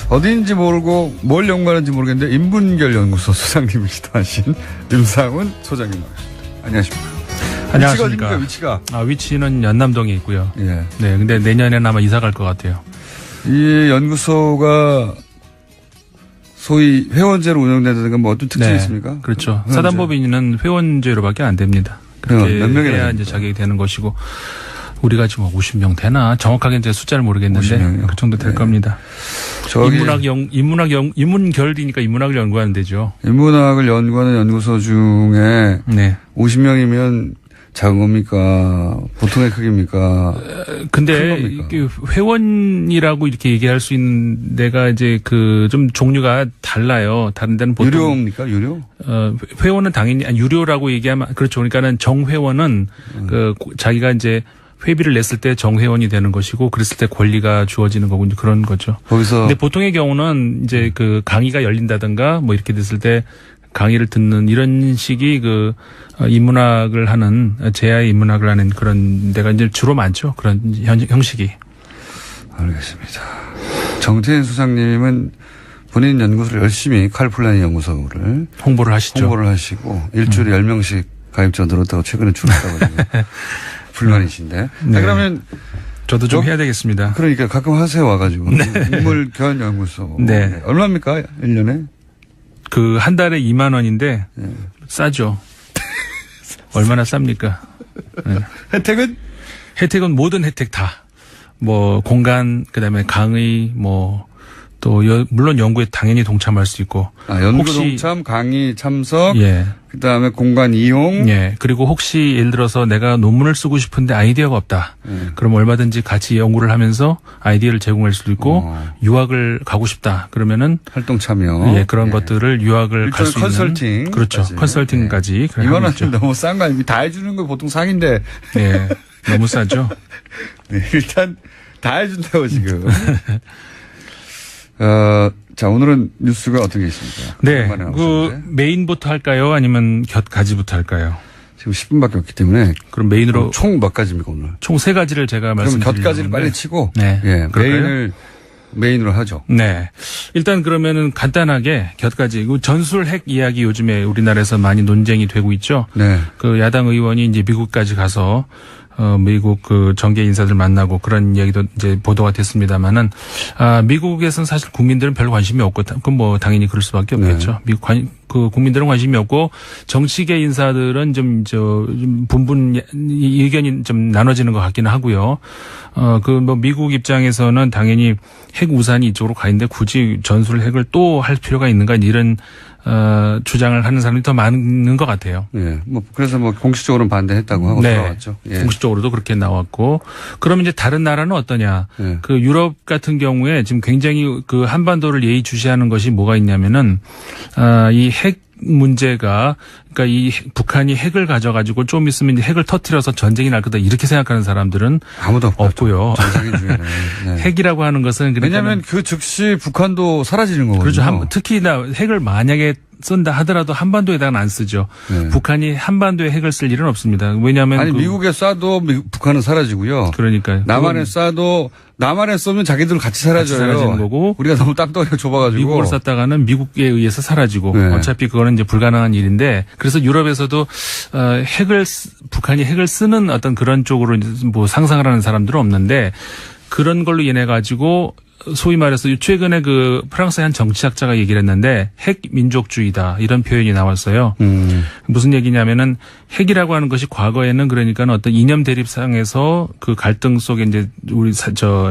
어디인지 모르고 뭘 연구하는지 모르겠는데 인문결 연구소 소장님이시도 하신 임상훈 소장님 나오셨습니다. 안녕하십니까. 안녕하십니까. 위치가? 위치는 연남동에 있고요. 예. 네, 근데 내년에는 아마 이사 갈 것 같아요. 이 연구소가 소위 회원제로 운영된다든가 뭐 어떤 특징이 있습니까? 그렇죠. 회원제. 사단법인은 회원제로밖에 안 됩니다. 그렇게 몇 명이나 해야 이제 자격이 되는 것이고, 우리가 지금 50명 되나? 정확하게 이제 숫자를 모르겠는데 50명이요? 그 정도 될 겁니다. 저기 인문결이니까 인문학을 연구하는 데죠. 인문학을 연구하는 연구소 중에 네. 50명이면 작은 겁니까? 보통의 크기입니까? 근데 그 회원이라고 이렇게 얘기할 수 있는 데가 이제 그 좀 종류가 달라요. 다른 데는 보통 유료입니까? 유료? 회원은 당연히 유료라고 얘기하면 그렇죠. 그러니까는 정회원은 그 자기가 이제 회비를 냈을 때 정회원이 되는 것이고 그랬을 때 권리가 주어지는 거고 이제 그런 거죠. 거기서 근데 보통의 경우는 이제 그 강의가 열린다든가 뭐 이렇게 됐을 때 강의를 듣는 이런 식이 그 인문학을 하는 제야의 인문학을 하는 그런 데가 이제 주로 많죠. 그런 형식이. 알겠습니다. 정태인 수장님은 본인 연구소를 열심히 칼플라니 연구소를 홍보를 하시죠. 홍보를 하시고 일주일에 10명씩 가입자 늘었다고 최근에 줄었다고 불만이신데. 네. 그러면 저도 좀 해야 되겠습니다. 그러니까 가끔 하세요 와가지고. 인물 교환 연구소. 네. 얼마입니까 1년에? 그 한 달에 2만 원인데 싸죠. 얼마나 쌉니까? 네. 혜택은? 혜택은 모든 혜택 다. 뭐 공간 그다음에 강의 뭐 또 물론 연구에 당연히 동참할 수 있고. 연구 혹시 동참, 강의 참석, 예. 그다음에 공간 이용. 예. 그리고 혹시 예를 들어서 내가 논문을 쓰고 싶은데 아이디어가 없다. 그럼 얼마든지 같이 연구를 하면서 아이디어를 제공할 수도 있고 유학을 가고 싶다. 그러면은 활동 참여. 예, 그런 것들을 유학을 갈 수 있는 컨설팅. 그렇죠. 컨설팅까지. 네. 이거는 너무 싼 거 아닙니까? 다 해주는 거 보통 상인데. 예. 너무 싸죠. 네, 일단 다 해준다고 지금. 자, 오늘은 뉴스가 어떤 게 있습니까? 네. 그 메인부터 할까요? 아니면 곁가지부터 할까요? 지금 10분밖에 없기 때문에. 그럼 메인으로 총 몇 가지입니까 오늘? 총 3가지를 제가 그럼 말씀드리려고 곁가지를 빨리 치고. 네. 예. 그럴까요? 메인으로 하죠. 네. 일단 그러면은 간단하게 곁가지. 전술 핵 이야기 요즘에 우리나라에서 많이 논쟁이 되고 있죠. 네. 그 야당 의원이 이제 미국까지 가서 미국 그 정계 인사들 만나고 그런 이야기도 이제 보도가 됐습니다만은 미국에서는 사실 국민들은 별로 관심이 없고 그건 뭐 당연히 그럴 수밖에 없겠죠. 네. 그 국민들은 관심이 없고 정치계 인사들은 좀 분분 의견이 좀 나눠지는 것 같기는 하고요. 그 뭐 미국 입장에서는 당연히 핵 우산이 이쪽으로 가 있는데 굳이 전술 핵을 또 할 필요가 있는가 이런 주장을 하는 사람이 더 많은 것 같아요. 예. 뭐 그래서 뭐 공식적으로는 반대했다고 하고 네. 돌아왔죠. 예. 공식적으로도 그렇게 나왔고, 그러면 이제 다른 나라는 어떠냐? 예. 그 유럽 같은 경우에 지금 굉장히 그 한반도를 예의주시하는 것이 뭐가 있냐면은 이 핵 문제가 그러니까 이 북한이 핵을 가져가지고 좀 있으면 이제 핵을 터뜨려서 전쟁이 날 거다 이렇게 생각하는 사람들은 아무도 없고요. 전장인 중에는. 네. 핵이라고 하는 것은 왜냐하면 그 즉시 북한도 사라지는 거거든요. 그렇죠. 특히나 핵을 만약에 쓴다 하더라도 한반도에다가는 안 쓰죠. 네. 북한이 한반도에 핵을 쓸 일은 없습니다. 왜냐하면 아니 미국에 쏴도 북한은 사라지고요. 그러니까요. 남한에 쏴도 남한에 쏘면 자기들은 같이 사라져요. 같이 사라지는 거고 우리가 너무 땅덩이가 좁아가지고 미국을 쐈다가는 미국에 의해서 사라지고 네. 어차피 그거는 이제 불가능한 일인데 그래서 유럽에서도 북한이 핵을 쓰는 어떤 그런 쪽으로 뭐 상상을 하는 사람들은 없는데 그런 걸로 인해 가지고 소위 말해서 최근에 그 프랑스의 한 정치학자가 얘기를 했는데 핵 민족주의다 이런 표현이 나왔어요. 무슨 얘기냐면은 핵이라고 하는 것이 과거에는 그러니까 어떤 이념 대립상에서 그 갈등 속에 이제 우리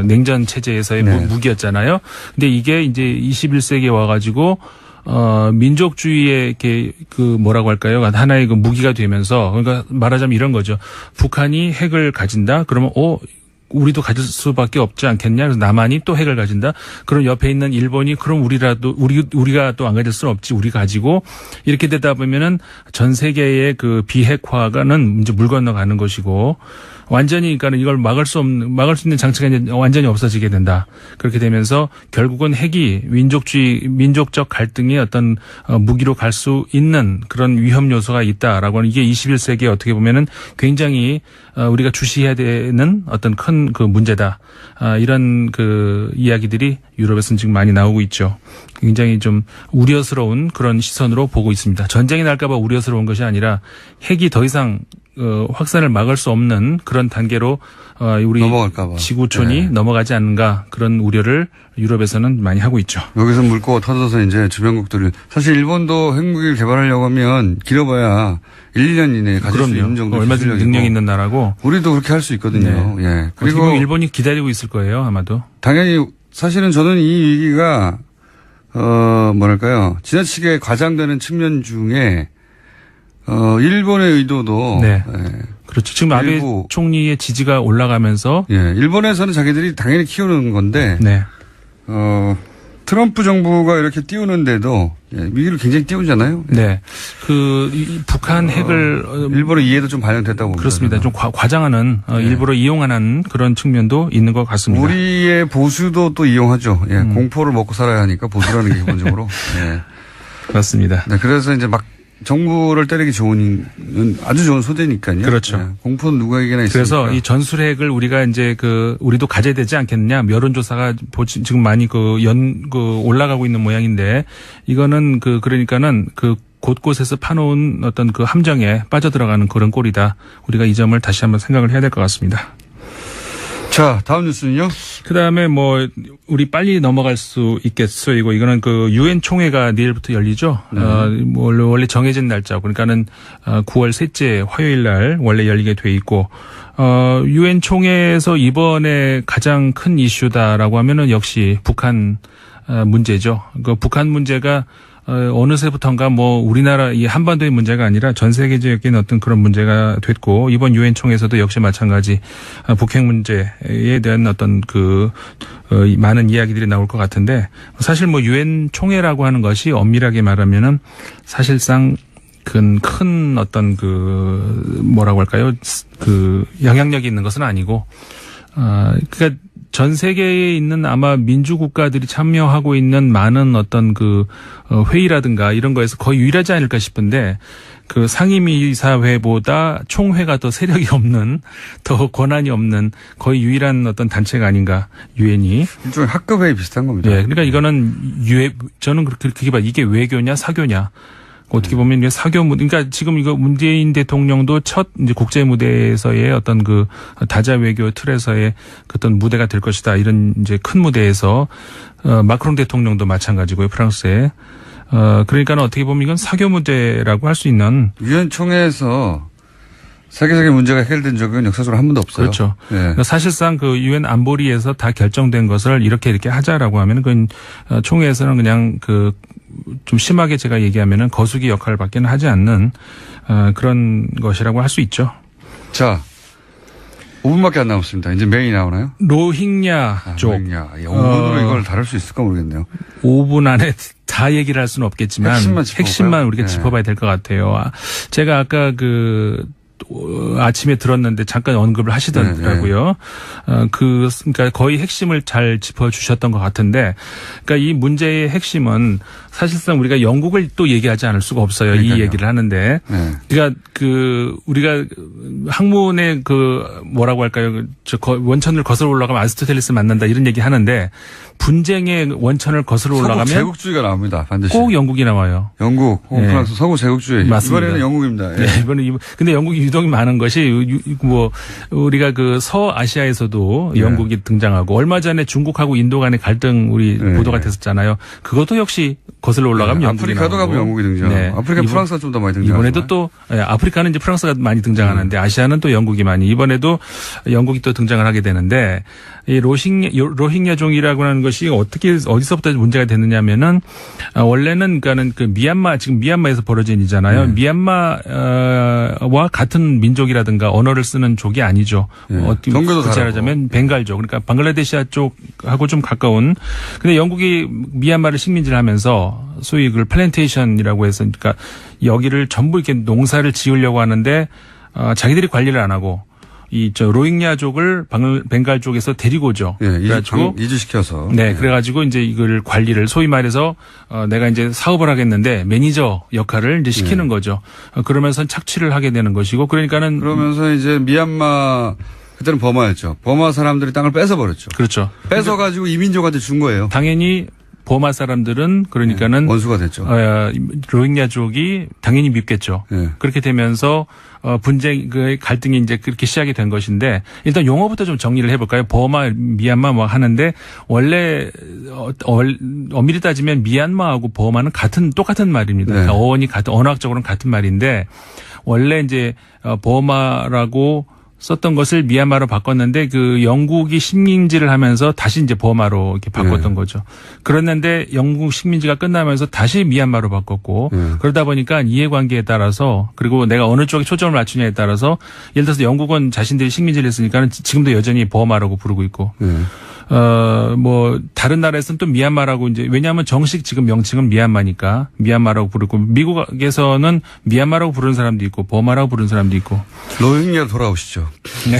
냉전 체제에서의 네. 무기였잖아요. 근데 이게 이제 21세기에 와가지고 민족주의의 이렇게 그 뭐라고 할까요? 하나의 그 무기가 되면서 그러니까 말하자면 이런 거죠. 북한이 핵을 가진다? 그러면 우리도 가질 수밖에 없지 않겠냐? 그래서 남한이 또 핵을 가진다. 그럼 옆에 있는 일본이 그럼 우리가 또 안 가질 수는 없지. 우리 가지고 이렇게 되다 보면은 전 세계의 그 비핵화가는 이제 물 건너가는 것이고 완전히 그러니까 이걸 막을 수 있는 장치가 이제 완전히 없어지게 된다. 그렇게 되면서 결국은 핵이 민족적 갈등의 어떤 무기로 갈 수 있는 그런 위험 요소가 있다라고 하는 이게 21세기에 어떻게 보면은 굉장히 우리가 주시해야 되는 어떤 큰 그 문제다. 이런 그 이야기들이 유럽에서는 지금 많이 나오고 있죠. 굉장히 좀 우려스러운 그런 시선으로 보고 있습니다. 전쟁이 날까봐 우려스러운 것이 아니라 핵이 더 이상 확산을 막을 수 없는 그런 단계로 우리 넘어갈까봐. 지구촌이 네. 넘어가지 않는가 그런 우려를 유럽에서는 많이 하고 있죠. 여기서 물꼬가 터져서 이제 주변국들이 사실 일본도 핵무기를 개발하려고 하면 길어봐야 1-2년 이내에 가질 수 있는 정도 얼마든지 능력 있는 나라고 우리도 그렇게 할 수 있거든요. 네. 예. 그리고 일본이 기다리고 있을 거예요 아마도. 당연히 사실은 저는 이 위기가 뭐랄까요 지나치게 과장되는 측면 중에 일본의 의도도 네. 예. 그렇죠. 지금 아베 총리의 지지가 올라가면서 예. 일본에서는 자기들이 당연히 키우는 건데 네. 트럼프 정부가 이렇게 띄우는데도 위기를 굉장히 띄우잖아요. 네. 이 북한 핵을 일본의 이해도 좀 반영됐다고 봅니다. 그렇습니다. 좀 과장하는 네. 일부러 이용하는 그런 측면도 있는 것 같습니다. 우리의 보수도 또 이용하죠. 공포를 먹고 살아야 하니까 보수라는 게 기본적으로. 예. 그렇습니다. 네, 그래서 이제 막 정부를 때리기 좋은 아주 좋은 소재니까요. 그렇죠. 네. 공포는 누구에게나 있으니까. 그래서 이 전술핵을 우리가 이제 우리도 가져야 되지 않겠느냐. 여론조사가 지금 많이 올라가고 있는 모양인데 이거는 그러니까는 곳곳에서 파놓은 어떤 그 함정에 빠져들어가는 그런 꼴이다. 우리가 이 점을 다시 한번 생각을 해야 될 것 같습니다. 자, 다음 뉴스는요? 그 다음에 우리 빨리 넘어갈 수 있겠어요. 이거는 유엔 총회가 내일부터 열리죠. 네. 원래 정해진 날짜, 그러니까는 9월 셋째 화요일 날 원래 열리게 돼 있고, 유엔 총회에서 이번에 가장 큰 이슈다라고 하면은 역시 북한 문제죠. 북한 문제가 어느새부턴가 우리나라 이 한반도의 문제가 아니라 전 세계적인 어떤 그런 문제가 됐고 이번 유엔 총회에서도 역시 마찬가지 북핵 문제에 대한 어떤 많은 이야기들이 나올 것 같은데 사실 유엔 총회라고 하는 것이 엄밀하게 말하면은 사실상 큰 어떤 뭐라고 할까요? 영향력이 있는 것은 아니고 그러니까 전 세계에 있는 아마 민주국가들이 참여하고 있는 많은 어떤 회의라든가 이런 거에서 거의 유일하지 않을까 싶은데 상임이사회보다 총회가 더 세력이 없는 더 권한이 없는 거의 유일한 어떤 단체가 아닌가 유엔이. 일종의 학급회의 비슷한 겁니다. 네, 그러니까 이거는 저는 그렇게 봐 이게 외교냐 사교냐. 어떻게 보면 이게 사교 무대, 그러니까 지금 이거 문재인 대통령도 첫 이제 국제 무대에서의 어떤 다자 외교 틀에서의 어떤 무대가 될 것이다. 이런 이제 큰 무대에서 마크롱 대통령도 마찬가지고요. 프랑스에. 그러니까는 어떻게 보면 이건 사교 무대라고 할 수 있는. 유엔 총회에서 세계적인 문제가 해결된 적은 역사적으로 한 번도 없어요. 그렇죠. 네. 그러니까 사실상 유엔 안보리에서 다 결정된 것을 이렇게 하자라고 하면은 그건 총회에서는 그냥 좀 심하게 제가 얘기하면은 거수기 역할을 받기는 하지 않는 그런 것이라고 할 수 있죠. 자, 5분밖에 안 남았습니다. 이제 메인이 나오나요? 로힝야 쪽. 로힝야. 5분으로 이걸 다룰 수 있을까 모르겠네요. 5분 안에 다 얘기를 할 수는 없겠지만 핵심만 우리가 네. 짚어봐야 될 것 같아요. 제가 아까 아침에 들었는데 잠깐 언급을 하시더라고요. 그러니까 거의 핵심을 잘 짚어주셨던 것 같은데, 그러니까 이 문제의 핵심은 사실상 우리가 영국을 또 얘기하지 않을 수가 없어요. 그러니까요. 이 얘기를 하는데, 네. 그러니까 우리가 학문의 뭐라고 할까요? 원천을 거슬러 올라가면 아리스토텔레스 만난다 이런 얘기 하는데 분쟁의 원천을 거슬러 올라가면 서구 제국주의가 나옵니다. 반드시. 꼭 영국이 나와요. 영국, 네. 프랑스, 서구 제국주의. 맞습니다. 이번에는 영국입니다. 예. 네, 이번에 근데 영국이 유독 많은 것이 우리가 서아시아에서도 영국이 등장하고 얼마 전에 중국하고 인도 간의 갈등 보도가 됐었잖아요. 그것도 역시 거슬러 올라가면 영국이 아프리카도 나오고. 가면 영국이 등장하고. 아프리카 프랑스가 좀 더 많이 등장하고. 이번에도 또 아프리카는 이제 프랑스가 많이 등장하는데 아시아는 또 영국이 많이. 이번에도 영국이 또 등장을 하게 되는데 이 로힝야종이라고 하는 것이 어디서부터 문제가 됐느냐면은 원래는 그러니까는 지금 미얀마에서 벌어진 일이잖아요. 미얀마와 같은 민족이라든가 언어를 쓰는 족이 아니죠. 종교도 말하자면 벵갈족. 그러니까 방글라데시아 쪽하고 좀 가까운. 근데 영국이 미얀마를 식민지를 하면서 소위 플랜테이션이라고 해서 그러니까 여기를 전부 이렇게 농사를 지으려고 하는데 자기들이 관리를 안 하고 로힝야족을 벵갈 쪽에서 데리고 오죠. 예, 그래가지고 이주시켜서. 네, 그래가지고 이제 이걸 관리를 소위 말해서 내가 이제 사업을 하겠는데 매니저 역할을 이제 시키는 거죠. 그러면서 착취를 하게 되는 것이고 그러면서 이제 미얀마 그때는 버마였죠. 버마 사람들이 땅을 뺏어버렸죠. 그렇죠. 뺏어가지고 이민족한테 준 거예요. 당연히 버마 사람들은 그러니까는 원수가 됐죠. 로힝야족이 당연히 밉겠죠. 네. 그렇게 되면서 갈등이 이제 그렇게 시작이 된 것인데 일단 용어부터 좀 정리를 해볼까요? 버마, 미얀마 하는데 원래 엄밀히 따지면 미얀마하고 버마는 똑같은 말입니다. 네. 그러니까 어원이 언어학적으로는 같은 말인데 원래 이제 버마라고 썼던 것을 미얀마로 바꿨는데 영국이 식민지를 하면서 다시 이제 버마로 이렇게 바꿨던 거죠. 그랬는데 영국 식민지가 끝나면서 다시 미얀마로 바꿨고 그러다 보니까 이해관계에 따라서 그리고 내가 어느 쪽에 초점을 맞추냐에 따라서 예를 들어서 영국은 자신들이 식민지를 했으니까 지금도 여전히 버마라고 부르고 있고 다른 나라에서는 또 미얀마라고 이제 왜냐하면 정식 지금 명칭은 미얀마니까 미얀마라고 부르고 미국에서는 미얀마라고 부르는 사람도 있고 버마라고 부르는 사람도 있고. 로힝야 돌아오시죠. 네.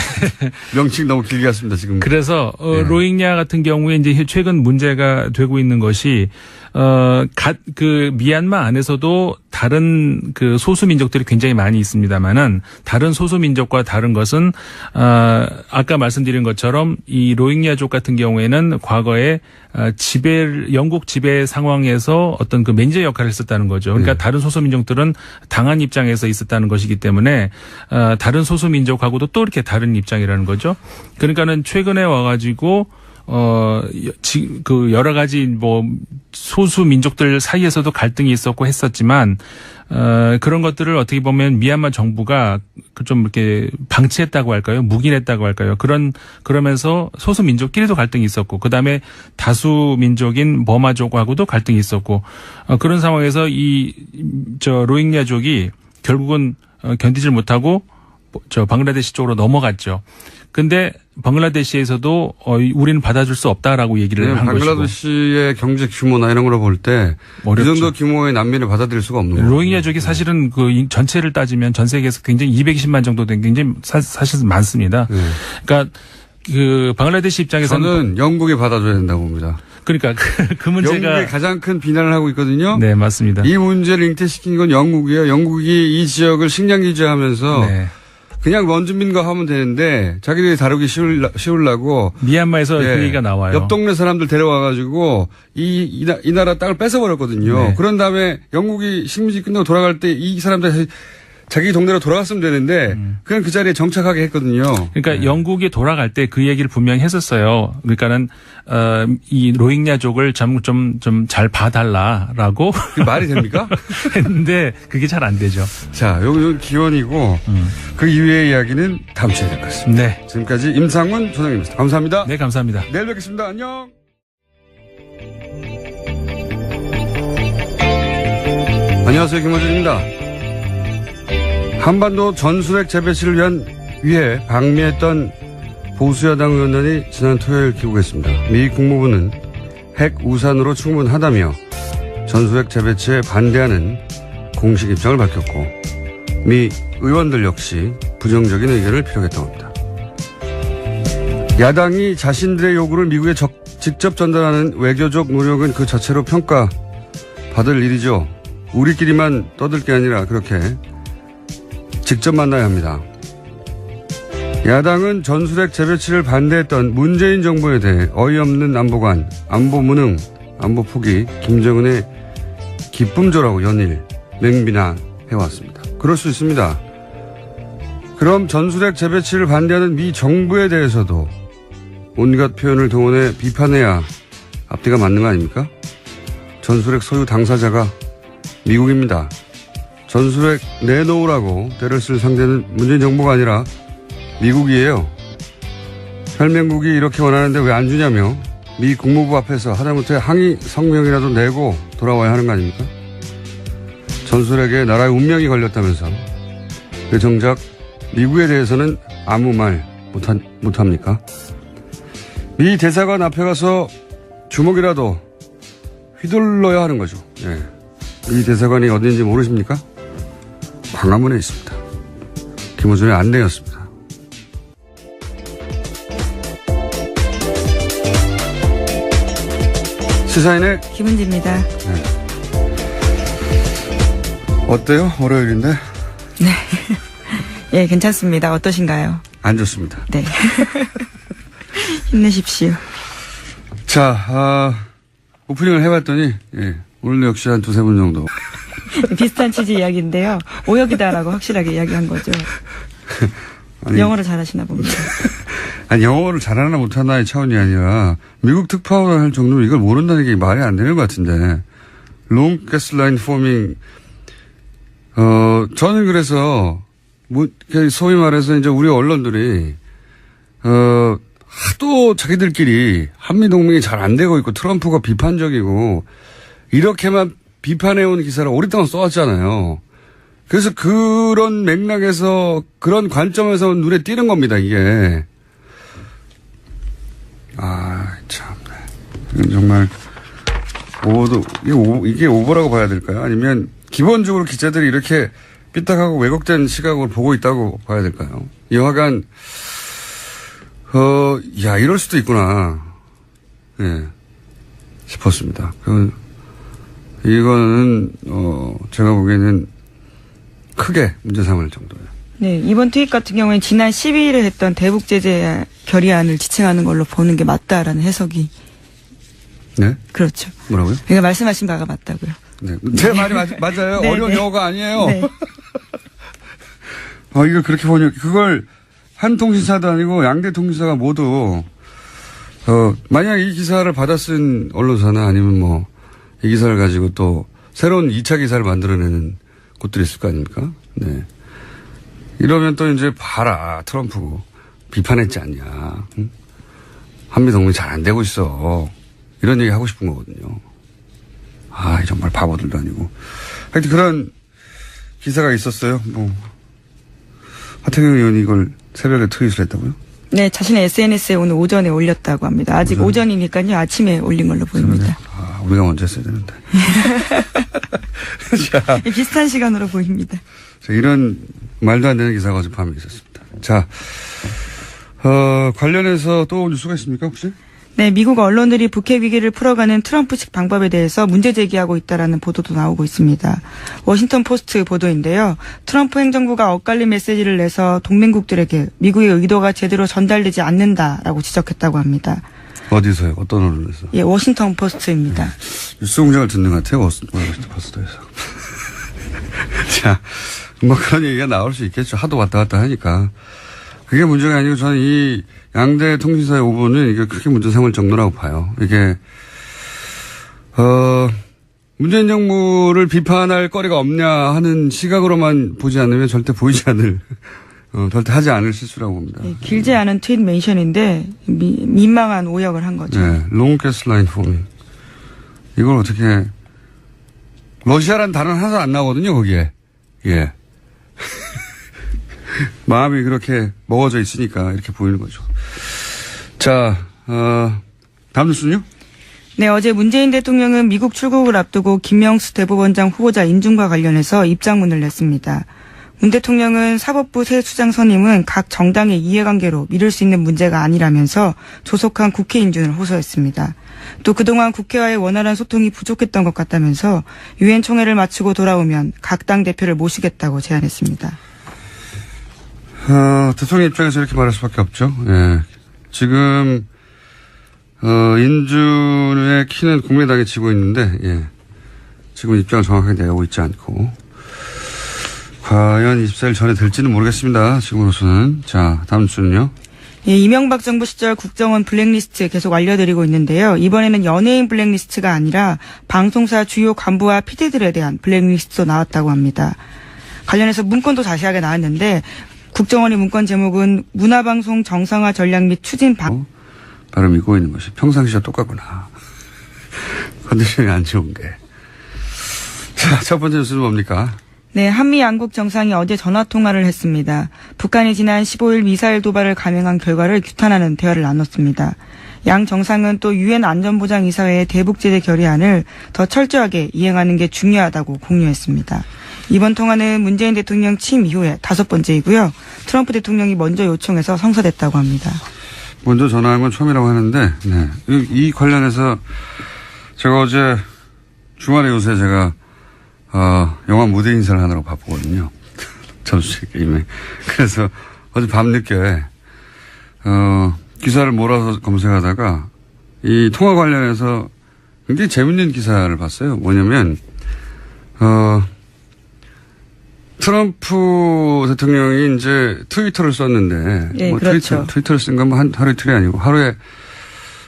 명칭 너무 길게 갔습니다 지금. 그래서 로힝야 같은 경우에 이제 최근 문제가 되고 있는 것이 미얀마 안에서도 다른 그 소수 민족들이 굉장히 많이 있습니다만은 다른 소수 민족과 다른 것은 아까 말씀드린 것처럼 이 로힝야족 같은 경우에는 과거에 영국 지배 상황에서 어떤 그 매니저 역할을 했었다는 거죠. 그러니까 다른 소수 민족들은 당한 입장에서 있었다는 것이기 때문에 다른 소수 민족하고도 또 이렇게 다른 입장이라는 거죠. 그러니까는 최근에 와가지고 그 여러 가지 뭐 소수 민족들 사이에서도 갈등이 있었고 했었지만 그런 것들을 어떻게 보면 미얀마 정부가 좀 이렇게 방치했다고 할까요? 묵인했다고 할까요? 그러면서 소수 민족끼리도 갈등이 있었고 그다음에 다수 민족인 버마족하고도 갈등이 있었고 그런 상황에서 로힝야족이 결국은 견디질 못하고 방글라데시 쪽으로 넘어갔죠. 근데 방글라데시에서도 우리는 받아줄 수 없다라고 얘기를 한 것이고. 방글라데시의 경제 규모나 이런 걸로 볼 때 이 정도 규모의 난민을 받아들일 수가 없는 거예요. 로힝야족이 사실은 그 전체를 따지면 전 세계에서 굉장히 220만 정도 된 굉장히 사실 많습니다. 네. 그러니까 그 방글라데시 입장에서는 저는 영국이 받아줘야 된다고 봅니다. 그러니까 그 문제가 영국이 가장 큰 비난을 하고 있거든요. 네, 맞습니다. 이 문제를 잉태시킨 건 영국이에요. 영국이 이 지역을 식량 기지하면서 네. 그냥 원주민과 하면 되는데 자기들이 다루기 쉬우려고 미얀마에서 그 얘기가 나와요. 옆 동네 사람들 데려와가지고 이 나라 땅을 뺏어버렸거든요. 네. 그런 다음에 영국이 식민지 끝나고 돌아갈 때 이 사람들 자기 동네로 돌아갔으면 되는데 그냥 그 자리에 정착하게 했거든요. 그러니까 네. 영국이 돌아갈 때 그 얘기를 분명히 했었어요. 그러니까는 이 로힝야족을 좀 잘 봐달라라고 그게 말이 됩니까? 했는데 그게 잘 안 되죠. 자, 여기 기원이고 그 이후의 이야기는 다음 주에 될 것 같습니다. 네. 지금까지 임상훈 소장님이었습니다. 감사합니다. 네, 감사합니다. 내일 뵙겠습니다. 안녕. 안녕하세요. 김원준입니다. 한반도 전술핵 재배치를 위해 방미했던 보수야당 의원단이 지난 토요일 귀국했습니다. 미 국무부는 핵 우산으로 충분하다며 전술핵 재배치에 반대하는 공식 입장을 밝혔고 미 의원들 역시 부정적인 의견을 피력했다고 합니다. 야당이 자신들의 요구를 미국에 직접 전달하는 외교적 노력은 그 자체로 평가받을 일이죠. 우리끼리만 떠들 게 아니라 그렇게 직접 만나야 합니다. 야당은 전술핵 재배치를 반대했던 문재인 정부에 대해 어이없는 안보관, 안보무능, 안보 포기, 김정은의 기쁨조라고 연일 맹비난해왔습니다. 그럴 수 있습니다. 그럼 전술핵 재배치를 반대하는 미 정부에 대해서도 온갖 표현을 동원해 비판해야 앞뒤가 맞는 거 아닙니까? 전술핵 소유 당사자가 미국입니다. 전술핵 내놓으라고 때를 쓸 상대는 문재인 정부가 아니라 미국이에요. 혈맹국이 이렇게 원하는데 왜 안 주냐며 미 국무부 앞에서 하다못해 항의 성명이라도 내고 돌아와야 하는 거 아닙니까? 전술핵에 나라의 운명이 걸렸다면서 왜 정작 미국에 대해서는 아무 말 못합니까? 미 대사관 앞에 가서 주먹이라도 휘둘러야 하는 거죠. 예. 이 대사관이 어딘지 모르십니까? 광화문에 있습니다. 김호준의 안내였습니다. 시사인의 김은지입니다. 네. 어때요? 월요일인데? 예, 괜찮습니다. 어떠신가요? 안 좋습니다. 네. 힘내십시오. 자, 오프닝을 해봤더니, 예, 오늘도 역시 한 두세 분 정도. 비슷한 취지 이야기인데요. 오역이다라고 확실하게 이야기한 거죠. 아니, 영어를 잘하시나 봅니다. 아니, 영어를 잘하나 못하나의 차원이 아니라, 미국 특파원을 할 정도면 이걸 모른다는 게 말이 안 되는 것 같은데, long gasoline forming, 저는 그래서, 소위 말해서 이제 우리 언론들이, 하도 자기들끼리 한미동맹이 잘 안 되고 있고 트럼프가 비판적이고 이렇게만 비판해온 기사를 오랫동안 써왔잖아요. 그래서 그런 맥락에서 그런 관점에서 눈에 띄는 겁니다, 이게. 참. 이건 정말 이게 오버라고 봐야 될까요? 아니면 기본적으로 기자들이 이렇게 삐딱하고 왜곡된 시각으로 보고 있다고 봐야 될까요? 여하간 이럴 수도 있구나. 예. 싶었습니다. 이거는 제가 보기에는 크게 문제 삼을 정도예요. 네, 이번 트윗 같은 경우에 지난 12일에 했던 대북 제재 결의안을 지칭하는 걸로 보는 게 맞다라는 해석이. 네? 그렇죠. 뭐라고요? 그러니까 말씀하신 바가 맞다고요. 네. 제 말이 맞아요. 네, 어려운 네. 영어가 아니에요. 네. 이걸 그렇게 보니 그걸 한 통신사도 아니고 양대 통신사가 모두 만약 이 기사를 받아 쓴 언론사나 아니면 뭐 이 기사를 가지고 또 새로운 2차 기사를 만들어내는 곳들이 있을 거 아닙니까? 네. 이러면 또 이제 봐라 트럼프 비판했지 않냐. 응? 한미동맹이 잘 안 되고 있어. 이런 얘기 하고 싶은 거거든요. 정말 바보들도 아니고. 하여튼 그런 기사가 있었어요. 하태경 의원이 이걸 새벽에 트윗을 했다고요? 네, 자신의 SNS에 오늘 오전에 올렸다고 합니다. 아직 오전이니까요. 아침에 올린 걸로 보입니다. 우리가 먼저 했어야 되는데. 자, 비슷한 시간으로 보입니다. 이런 말도 안 되는 기사가 어젯밤에 있었습니다. 자, 관련해서 또 뉴스가 있습니까, 혹시? 네, 미국 언론들이 북핵 위기를 풀어가는 트럼프식 방법에 대해서 문제 제기하고 있다라는 보도도 나오고 있습니다. 워싱턴 포스트 보도인데요. 트럼프 행정부가 엇갈린 메시지를 내서 동맹국들에게 미국의 의도가 제대로 전달되지 않는다라고 지적했다고 합니다. 어디서요? 어떤 언론에서? 예, 워싱턴 포스트입니다. 뉴스 공장을 듣는 것 같아요. 워싱턴 포스트에서. 자, 그런 얘기가 나올 수 있겠죠. 하도 왔다 갔다 하니까. 그게 문제가 아니고 저는 이 양대 통신사의 오보는 이게 크게 문제 삼을 정도라고 봐요. 이게, 문재인 정부를 비판할 거리가 없냐 하는 시각으로만 보지 않으면 절대 보이지 않을, 절대 하지 않을 실수라고 봅니다. 예, 길지 않은 트윗 멘션인데 민망한 오역을 한 거죠. 네, long gas line forming. 이걸 어떻게, 러시아란 단어는 하나도 안 나오거든요, 거기에. 예. 마음이 그렇게 먹어져 있으니까 이렇게 보이는 거죠. 자, 다음 뉴스는요? 네, 어제 문재인 대통령은 미국 출국을 앞두고 김명수 대법원장 후보자 인준과 관련해서 입장문을 냈습니다. 문 대통령은 사법부 새 수장 선임은 각 정당의 이해관계로 미룰 수 있는 문제가 아니라면서 조속한 국회 인준을 호소했습니다. 또 그동안 국회와의 원활한 소통이 부족했던 것 같다면서 유엔 총회를 마치고 돌아오면 각 당 대표를 모시겠다고 제안했습니다. 대통령 입장에서 이렇게 말할 수밖에 없죠. 예. 지금, 인준의 키는 국민당이 지고 있는데, 예. 지금 입장을 정확하게 내고 있지 않고, 과연 24일 전에 될지는 모르겠습니다. 지금으로서는. 자, 다음 뉴스는요. 예, 이명박 정부 시절 국정원 블랙리스트 계속 알려드리고 있는데요. 이번에는 연예인 블랙리스트가 아니라 방송사 주요 간부와 PD들에 대한 블랙리스트도 나왔다고 합니다. 관련해서 문건도 자세하게 나왔는데 국정원의 문건 제목은 문화방송 정상화 전략 및 추진 발음이 꼬이는 것이 평상시와 똑같구나. 컨디션이 안 좋은 게. 자, 첫 번째 뉴스는 뭡니까? 네, 한미 양국 정상이 어제 전화통화를 했습니다. 북한이 지난 15일 미사일 도발을 감행한 결과를 규탄하는 대화를 나눴습니다. 양 정상은 또 유엔 안전보장이사회의 대북제재 결의안을 더 철저하게 이행하는 게 중요하다고 공유했습니다. 이번 통화는 문재인 대통령 취임 이후에 5번째이고요. 트럼프 대통령이 먼저 요청해서 성사됐다고 합니다. 먼저 전화한 건 처음이라고 하는데, 네. 이 관련해서 제가 어제 주말에 요새 제가 영화 무대 인사를 하느라고 바쁘거든요. 전수식 게임에. 그래서 어제 밤늦게, 기사를 몰아서 검색하다가 이 통화 관련해서 굉장히 재밌는 기사를 봤어요. 뭐냐면, 트럼프 대통령이 이제 트위터를 썼는데, 네, 뭐 그렇죠. 트위터를 쓴 건 뭐 하루 이틀이 아니고 하루에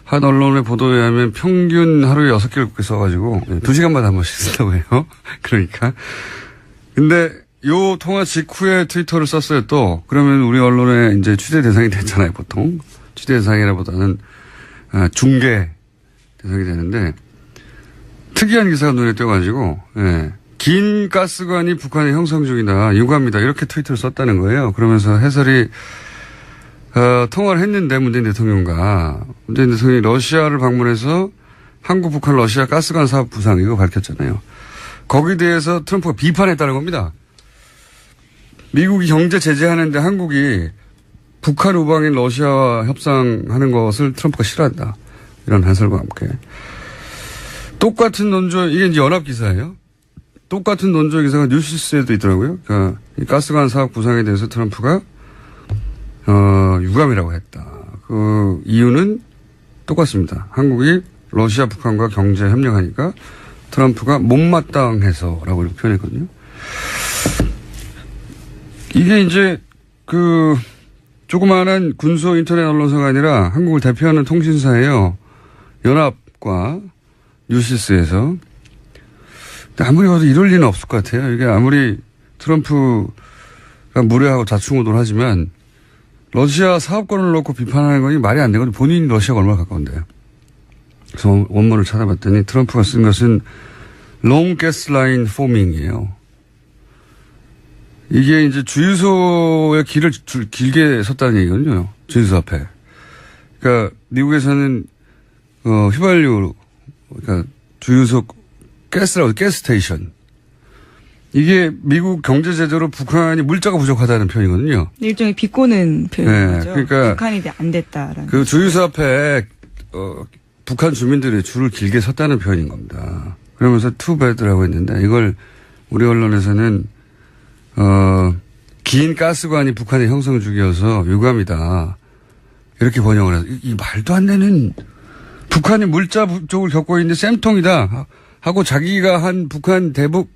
한 언론의 보도에 의하면 평균 하루에 6개를 그렇게 써가지고 2시간마다 한 번씩 쓴다고 해요. 그러니까. 근데 요 통화 직후에 트위터를 썼어요 또. 그러면 우리 언론의 이제 취재 대상이 됐잖아요 보통. 취재 대상이라보다는 중계 대상이 되는데 특이한 기사가 눈에 띄어가지고 예. 긴 가스관이 북한에 형성 중이다. 유감이다. 이렇게 트위터를 썼다는 거예요. 그러면서 해설이 통화를 했는데 문재인 대통령과 문재인 대통령이 러시아를 방문해서 한국, 북한, 러시아 가스관 사업 부상 이거 밝혔잖아요. 거기에 대해서 트럼프가 비판했다는 겁니다. 미국이 경제 제재하는데 한국이 북한 우방인 러시아와 협상하는 것을 트럼프가 싫어한다. 이런 해설과 함께. 똑같은 논조, 이게 이제 연합기사예요. 똑같은 논조 기사가 뉴시스에도 있더라고요. 그러니까 이 가스관 사업 구상에 대해서 트럼프가 유감이라고 했다. 그 이유는 똑같습니다. 한국이 러시아, 북한과 경제 협력하니까 트럼프가 못마땅해서라고 이렇게 표현했거든요. 이게 이제 그 조그마한 군소 인터넷 언론사가 아니라 한국을 대표하는 통신사예요. 연합과 뉴시스에서. 근데 아무리 봐도 이럴 리는 없을 것 같아요. 이게 아무리 트럼프가 무례하고 자충우돌 하지만 러시아 사업권을 놓고 비판하는 건 말이 안 되거든요. 본인이 러시아가 얼마나 가까운데요. 그래서 원문을 찾아봤더니 트럼프가 쓴 것은 Long Gas Line Forming이에요. 이게 이제 주유소의 길을 길게 섰다는 얘기거든요. 주유소 앞에. 그러니까 미국에서는 휘발유, 그러니까 주유소 가스라고 가스스테이션. 이게 미국 경제 제재로 북한이 물자가 부족하다는 표현이거든요. 일종의 비꼬는 표현인 네, 거죠. 그러니까 북한이 안 됐다라는. 그 주유소 앞에 북한 주민들이 줄을 길게 섰다는 표현인 겁니다. 그러면서 투배드라고 했는데 이걸 우리 언론에서는 긴 가스관이 북한의 형성주기여서 유감이다. 이렇게 번역을 해서 이 말도 안 되는 북한이 물자 부족을 겪고 있는데 쌤통이다 하고 자기가 한 북한 대북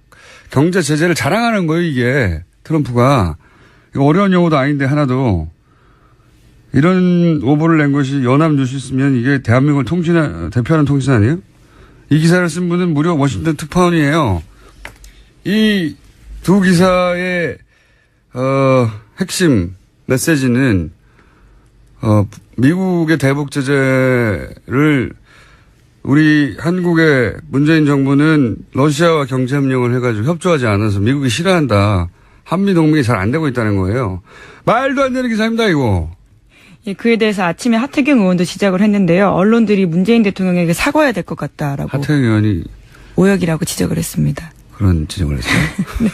경제 제재를 자랑하는 거예요, 이게. 트럼프가. 이거 어려운 용어도 아닌데 하나도. 이런 오보를 낸 것이 연합뉴시스면 이게 대한민국을 대표하는 통신 아니에요? 이 기사를 쓴 분은 무려 워싱턴 특파원이에요. 이 두 기사의 핵심 미국의 대북 제재를 우리 한국의 문재인 정부는 러시아와 경제협력을 해가지고 협조하지 않아서 미국이 싫어한다. 한미동맹이 잘 안 되고 있다는 거예요. 말도 안 되는 기사입니다, 이거. 예, 그에 대해서 아침에 하태경 의원도 지적을 했는데요. 언론들이 문재인 대통령에게 사과해야 될 것 같다라고. 하태경 의원이 오역이라고 지적을 했습니다. 그런 지적을 했어요? 네.